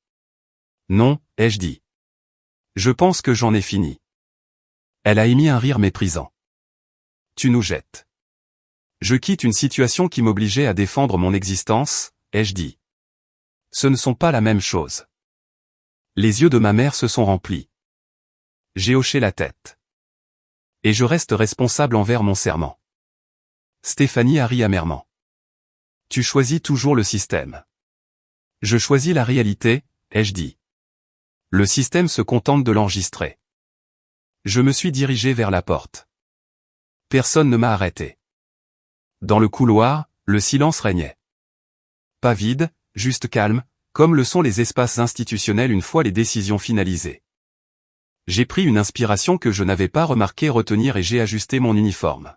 [SPEAKER 1] Non, ai-je dit. Je pense que j'en ai fini. Elle a émis un rire méprisant. Tu nous jettes. Je quitte une situation qui m'obligeait à défendre mon existence, ai-je dit. Ce ne sont pas la même chose. Les yeux de ma mère se sont remplis. J'ai hoché la tête. Et je reste responsable envers mon serment. Stéphanie a ri amèrement. Tu choisis toujours le système. Je choisis la réalité, ai-je dit. Le système se contente de l'enregistrer. Je me suis dirigé vers la porte. Personne ne m'a arrêté. Dans le couloir, le silence régnait. Pas vide, juste calme, comme le sont les espaces institutionnels une fois les décisions finalisées. J'ai pris une inspiration que je n'avais pas remarqué retenir et j'ai ajusté mon uniforme.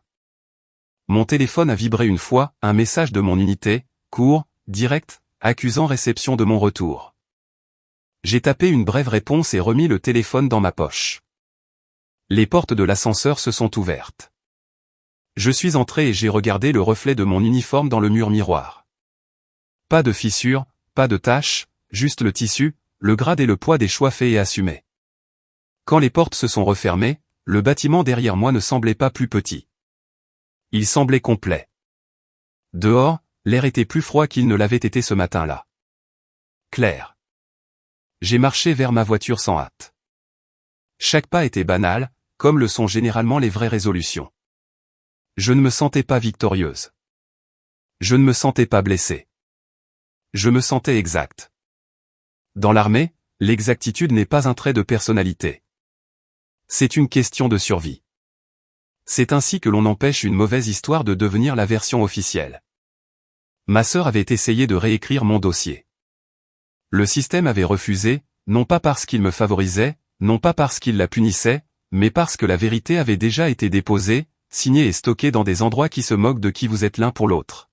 [SPEAKER 1] Mon téléphone a vibré une fois, un message de mon unité, court, direct, accusant réception de mon retour. J'ai tapé une brève réponse et remis le téléphone dans ma poche. Les portes de l'ascenseur se sont ouvertes. Je suis entré et j'ai regardé le reflet de mon uniforme dans le mur miroir. Pas de fissures, pas de taches, juste le tissu, le grade et le poids des choix faits et assumés. Quand les portes se sont refermées, le bâtiment derrière moi ne semblait pas plus petit. Il semblait complet. Dehors, l'air était plus froid qu'il ne l'avait été ce matin-là. Clair. J'ai marché vers ma voiture sans hâte. Chaque pas était banal, comme le sont généralement les vraies résolutions. Je ne me sentais pas victorieuse. Je ne me sentais pas blessée. Je me sentais exact. Dans l'armée, l'exactitude n'est pas un trait de personnalité. C'est une question de survie. C'est ainsi que l'on empêche une mauvaise histoire de devenir la version officielle. Ma sœur avait essayé de réécrire mon dossier. Le système avait refusé, non pas parce qu'il me favorisait, non pas parce qu'il la punissait, mais parce que la vérité avait déjà été déposée, signée et stockée dans des endroits qui se moquent de qui vous êtes l'un pour l'autre.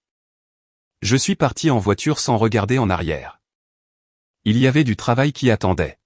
[SPEAKER 1] Je suis parti en voiture sans regarder en arrière. Il y avait du travail qui attendait.